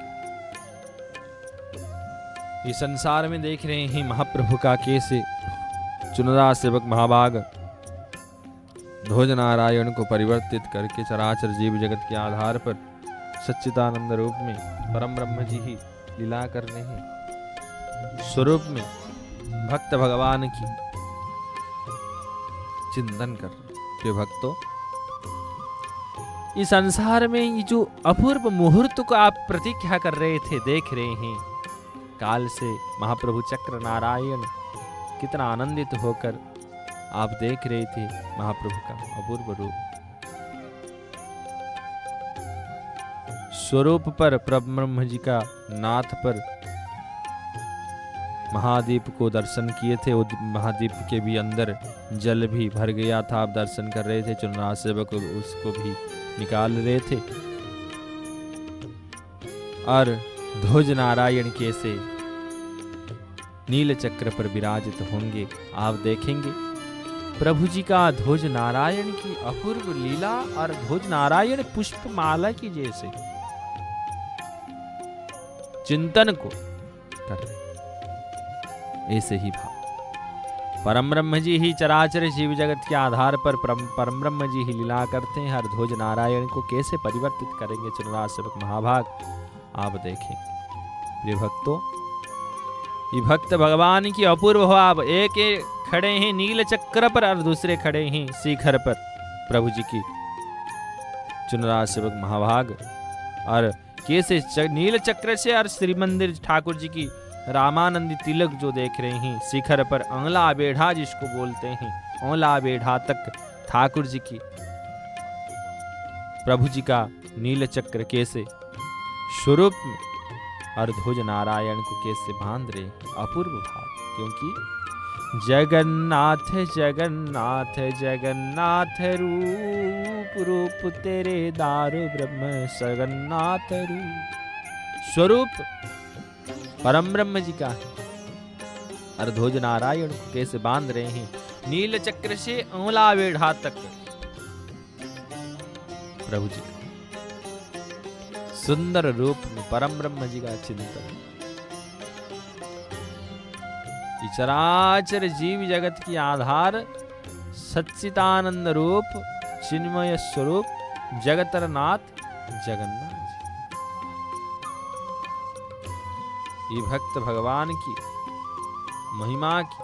A: इस संसार में देख रहे हैं महाप्रभु का कैसे चुनरा सेवक महाभाग ध्वज नारायण को परिवर्तित करके चराचर जीव जगत के आधार पर सच्चिदानंद रूप में परम ब्रह्म जी ही लीला कर रहे हैं। स्वरूप में भक्त भगवान की चिंतन कर रहे भक्तों, इस संसार में ये जो अपूर्व मुहूर्त को आप प्रतीक्षा कर रहे थे, देख रहे हैं काल से महाप्रभु चक्र नारायण कितना आनंदित होकर आप देख रहे थे महाप्रभु का अपूर्व रूप। स्वरूप पर परम ब्रह्म जी का नाथ पर महाद्वीप को दर्शन किए थे। महाद्वीप के भी अंदर जल भी भर गया था, आप दर्शन कर रहे थे। चुनरा सेवक उसको भी निकाल रहे थे। और ध्वज नारायण कैसे नील चक्र पर विराजित होंगे आप देखेंगे। प्रभु जी का ध्वज नारायण की अपूर्व लीला और ध्वज नारायण पुष्प माला की जैसे चिंतन को कर रहे, ऐसे ही भाव परम ब्रह्म जी ही चराचर जीव जगत के आधार पर परम ब्रह्म जी ही लीला करते हैं। हर ध्वज नारायण को कैसे परिवर्तित करेंगे चुनरा सेवक महाभाग आप देखें। प्रिय भक्तों, ये भक्त भगवान की अपूर्व भाव, एक खड़े हैं नील चक्र पर और दूसरे खड़े हैं शिखर पर प्रभु जी की चुनरा सेवक महाभाग। और कैसे नील चक्र से और श्री मंदिर ठाकुर जी की रामानंदी तिलक जो देख रहे हैं शिखर पर, अंगला बेढ़ा जिसको बोलते हैं, अंगला बेढ़ा तक ठाकुर जी की प्रभु जी का नील चक्र कैसे स्वरूप में और ध्वज नारायण को कैसे बांध रहे अपूर्व भाव। क्योंकि जगन्नाथ जगन्नाथ जगन्नाथ रूप रूप तेरे दारु ब्रह्म जगन्नाथ रूप स्वरूप परम ब्रह्म जी का है। और ध्वज नारायण को कैसे बांध रहे हैं नील चक्र से अंगुला बेढ़ा तक प्रभु जी का सुंदर रूप में परम ब्रह्म जी का चिंतन। चराचर जीव जगत की आधार सच्चिदानंद रूप चिन्मय स्वरूप जगतरनाथ जगन्नाथ जी। ये भक्त भगवान की महिमा की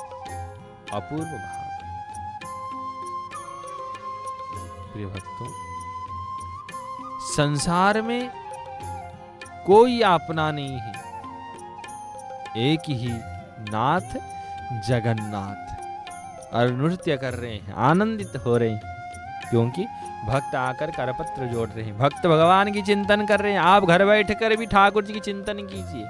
A: अपूर्व भाव। प्रिय भक्तों, संसार में कोई अपना नहीं है, एक ही नाथ जगन्नाथ। और नृत्य कर रहे हैं, आनंदित हो रहे हैं क्योंकि भक्त आकर करपत्र जोड़ रहे हैं, भक्त भगवान की चिंतन कर रहे हैं। आप घर बैठ कर भी ठाकुर जी की चिंतन कीजिए।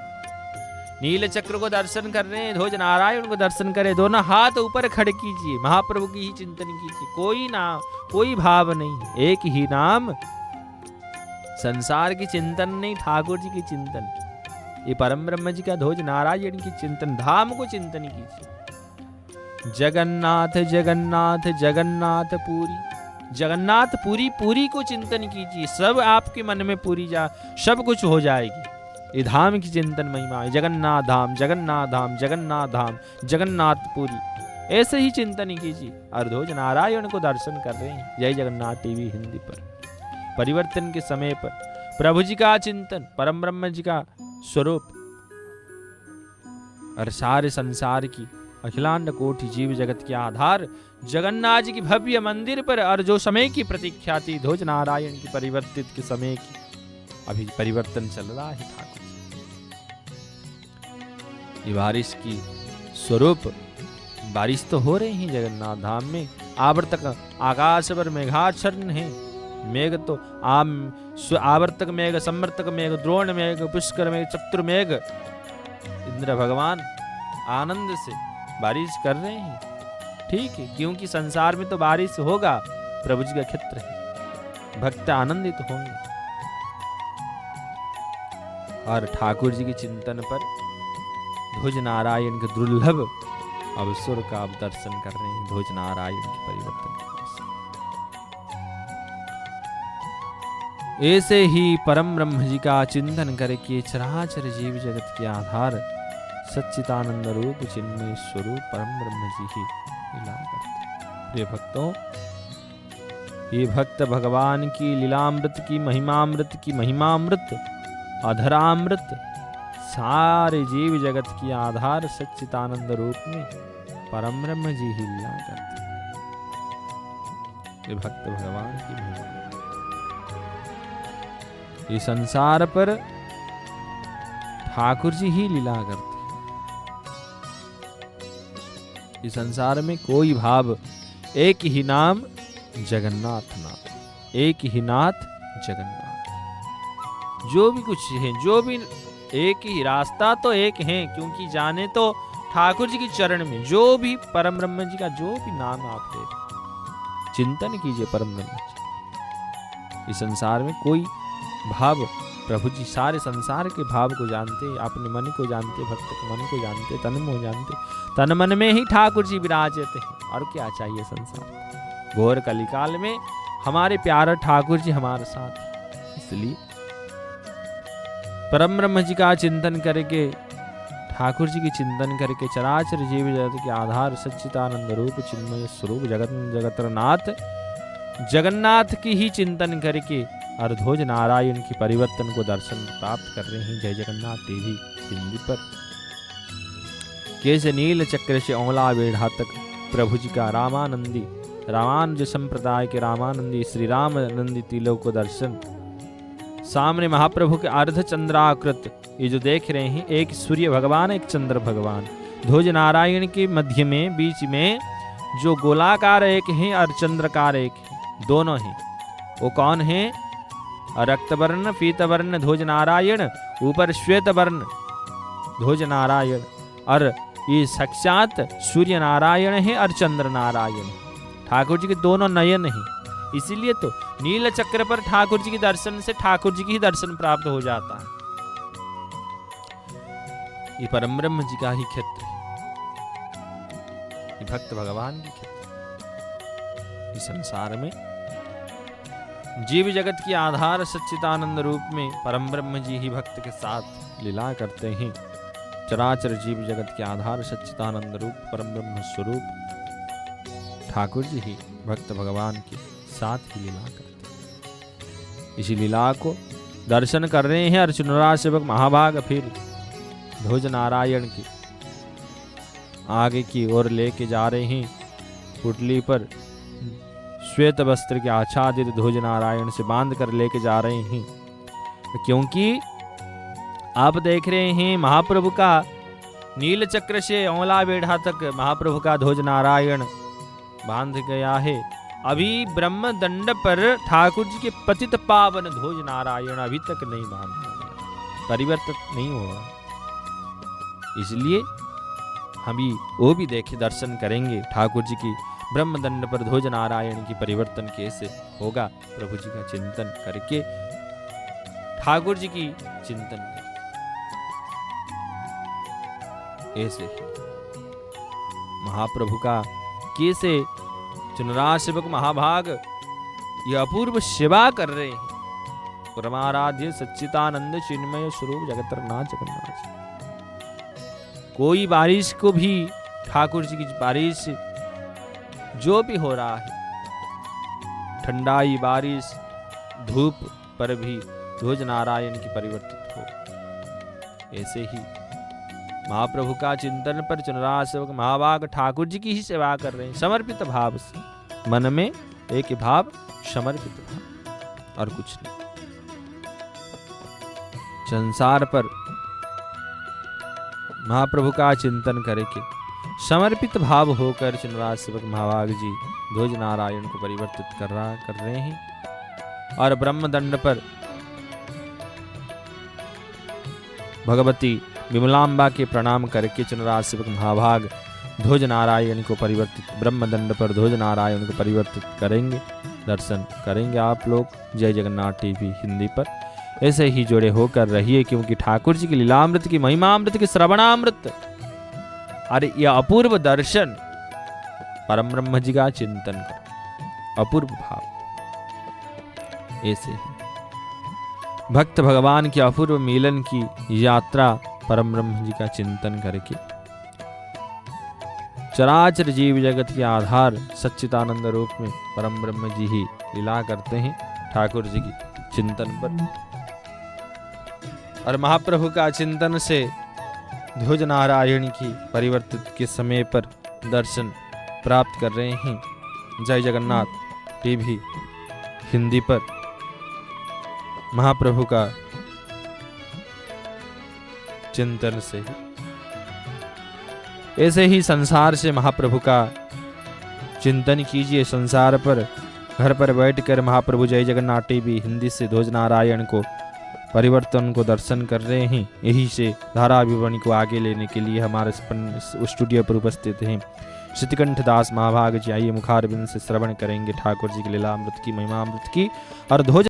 A: नील चक्र को दर्शन कर रहे हैं, ध्वज नारायण को दर्शन करें, दोनों हाथ ऊपर खड़े कीजिए, महाप्रभु की ही चिंतन कीजिए। कोई नाम, कोई भाव नहीं, एक ही नाम। संसार की चिंतन नहीं, ठाकुर जी की चिंतन। ये परम ब्रह्म जी का ध्वज नारायण की चिंतन, धाम को चिंतन कीजिए। जगन्नाथ जगन्नाथ जगन्नाथ पुरी, जगन्नाथ पुरी, पुरी को चिंतन कीजिए। सब आपके मन में पूरी सब कुछ हो जाएगी। ये धाम की चिंतन महिमा है। जगन्नाथ धाम जगन्नाथ धाम जगन्नाथ धाम जगन्नाथ पुरी, ऐसे ही चिंतन कीजिए। और ध्वज नारायण को दर्शन कर रहे हैं जय जगन्नाथ टीवी हिंदी पर। परिवर्तन के समय पर प्रभु जी का चिंतन, परम ब्रह्म जी का स्वरूप और सारे संसार की अखिलांड कोटि जीव जगत के आधार जगन्नाथ जी की भव्य मंदिर पर, और जो समय की प्रतीक्षा थी ध्वज नारायण की परिवर्तित के समय की, अभी परिवर्तन चल रहा है ठाकुर। ये बारिश की स्वरूप, बारिश तो हो रही है जगन्नाथ धाम में। आवर्तक आकाश पर मेघाच्छन्न है, मेघ तो आवर्तक मेघ, समवर्तक मेघ, द्रोण मेघ, पुष्कर मेघ, चतुर मेघ, इंद्र भगवान आनंद से बारिश कर रहे हैं। ठीक है, क्योंकि संसार में तो बारिश होगा, प्रभु जी का क्षेत्र है, भक्त आनंदित होंगे। और ठाकुर जी के चिंतन पर ध्वज नारायण के दुर्लभ अवसर का आप दर्शन कर रहे हैं। ध्वज नारायण के परिवर्तन के ऐसे ही परम ब्रह्म जी का चिंतन करके चराचर जीव जगत के आधार सच्चिदानंद रूप चिन्मय स्वरूप परम ब्रह्म जी ही लीला करते। प्रिय भक्तों, ये भक्त भगवान की लीलामृत की महिमामृत की महिमामृत अधरामृत सारे जीव जगत की आधार सच्चिदानंद रूप में परम ब्रह्म जी ही लीला करते। ये भक्त भगवान की महिमा, ये संसार पर ठाकुर जी ही लीला करते। इस संसार में कोई भाव, एक ही नाम जगन्नाथ नाथ, एक ही नाथ जगन्नाथ। जो भी कुछ है, जो भी एक ही रास्ता तो एक है, क्योंकि जाने तो ठाकुर जी के चरण में। जो भी परम ब्रह्म जी का जो भी नाम आप ले, चिंतन कीजिए परम ब्रह्म जी। इस संसार में कोई भाव, प्रभु जी सारे संसार के भाव को जानते, अपने मन को जानते, भक्त के मन को जानते, तन को जानते। तन मन में ही ठाकुर जी विराजते हैं, और क्या चाहिए संसार। घोर कलिकाल में हमारे प्यारे ठाकुर जी हमारे साथ। इसलिए परम ब्रह्म जी का चिंतन करके, ठाकुर जी की चिंतन करके चराचर जीव जगत के आधार सच्चिदानंद रूप चिन्मय स्वरूप जगन्नाथ जगन्नाथ की ही चिंतन करके और ध्वज नारायण की परिवर्तन को दर्शन प्राप्त कर रहे हैं जय जगन्नाथ टीवी हिंदी पर। कैसे नील चक्र से औला बेढ़ा तक प्रभु जी का रामानंदी, रामानुज संप्रदाय के रामानंदी श्री रामानंदी तिलक को दर्शन। सामने महाप्रभु के अर्ध चंद्राकृत, ये जो देख रहे हैं, एक सूर्य भगवान एक चंद्र भगवान, ध्वज नारायण के मध्य में बीच में जो गोलाकार एक है और चंद्रकार एक है, दोनों हैं। वो कौन है? रक्तवर्ण पीतवर्ण ध्वज नारायण, ऊपर श्वेत वर्ण ध्वज नारायण, और ये साक्षात सूर्य नारायण है और चंद्र नारायण। ठाकुर जी के दोनों नयन हैं, इसीलिए तो नील चक्र पर ठाकुर जी के दर्शन से ठाकुर जी की ही दर्शन प्राप्त हो जाता है। ये परम ब्रह्म जी का ही क्षेत्र है, ये भक्त भगवान की क्षेत्र। इस संसार में जीव जगत की आधार सच्चिदानंद रूप में परम ब्रह्म जी ही भक्त के साथ लीला करते हैं। चराचर जीव जगत के आधार सच्चिदानंद रूप परम ब्रह्म स्वरूप ठाकुर जी ही भक्त भगवान के साथ ही लीला करते हैं। इसी लीला को दर्शन कर रहे हैं अर्चुनरा सेवक महाभाग फिर ध्वज नारायण की आगे की ओर लेके जा रहे हैं। पुटली पर श्वेत वस्त्र के आच्छादित ध्वज नारायण से बांध कर लेके जा रहे हैं, क्योंकि आप देख रहे हैं महाप्रभु का नील चक्र से औला बेढ़ा तक महाप्रभु का ध्वज नारायण बांध गया है। अभी ब्रह्म दंड पर ठाकुर जी के पतित पावन ध्वज नारायण अभी तक नहीं बांधा गया, परिवर्तित नहीं हुआ। इसलिए हम वो भी देखे दर्शन करेंगे ठाकुर जी की ब्रह्म दंड पर ध्वज नारायण की परिवर्तन कैसे होगा, प्रभु जी का चिंतन करके, ठाकुर जी की चिंतन करके। ऐसे ही महाप्रभु का कैसे चुनरा सेवक महाभाग ये अपूर्व सेवा कर रहे हैं। परमाराध्य सच्चिदानंद चिन्मय स्वरूप जगतरनाथ जगन्नाथ। कोई बारिश को भी, ठाकुर जी की बारिश जो भी हो रहा है, ठंडाई बारिश धूप पर भी ध्वज नारायण की परिवर्तित हो। ऐसे ही महाप्रभु का चिंतन पर चुनरा सेवक महाभाग ठाकुर जी की ही सेवा कर रहे हैं समर्पित भाव से, मन में एक भाव, समर्पित भाव और कुछ नहीं। संसार पर महाप्रभु का चिंतन करके समर्पित भाव होकर चुनरा सेवक महाभाग जी ध्वज नारायण को परिवर्तित कर रहे हैं। और ब्रह्म दंड पर भगवती विमलांबा के प्रणाम करके चुनरा सेवक महाभाग ध्वज नारायण को परिवर्तित, ब्रह्म दंड पर ध्वज नारायण को परिवर्तित करेंगे, दर्शन करेंगे आप लोग जय जगन्नाथ टीवी हिंदी पर। ऐसे ही जुड़े होकर रहिए, क्योंकि ठाकुर जी की लीलामृत की महिमामृत की श्रवणामृत, अरे यह अपूर्व दर्शन, परम ब्रह्म जी का चिंतन कर अपूर्व भाव। ऐसे ही भक्त भगवान के अपूर्व मिलन की यात्रा परम ब्रह्म जी का चिंतन करके, चराचर जीव जगत के आधार सच्चिदानंद रूप में परम ब्रह्म जी ही लीला करते हैं ठाकुर जी की चिंतन पर। और महाप्रभु का चिंतन से ध्वज नारायण की परिवर्तित के समय पर दर्शन प्राप्त कर रहे हैं जय जगन्नाथ टीवी हिंदी पर। महाप्रभु का चिंतन से ही, ऐसे ही संसार से महाप्रभु का चिंतन कीजिए। संसार पर घर पर बैठकर महाप्रभु जय जगन्नाथ टीवी हिंदी से ध्वज नारायण को परिवर्तन को दर्शन कर रहे हैं। यही से धारा विवरणी को आगे लेने के लिए हमारे स्टूडियो पर उपस्थित हैं श्रुतिकंठ दास महाभाग जी। आइए मुखारबिंद से श्रवण करेंगे ठाकुर जी की लीलामृत की महिमामृत की और ध्वज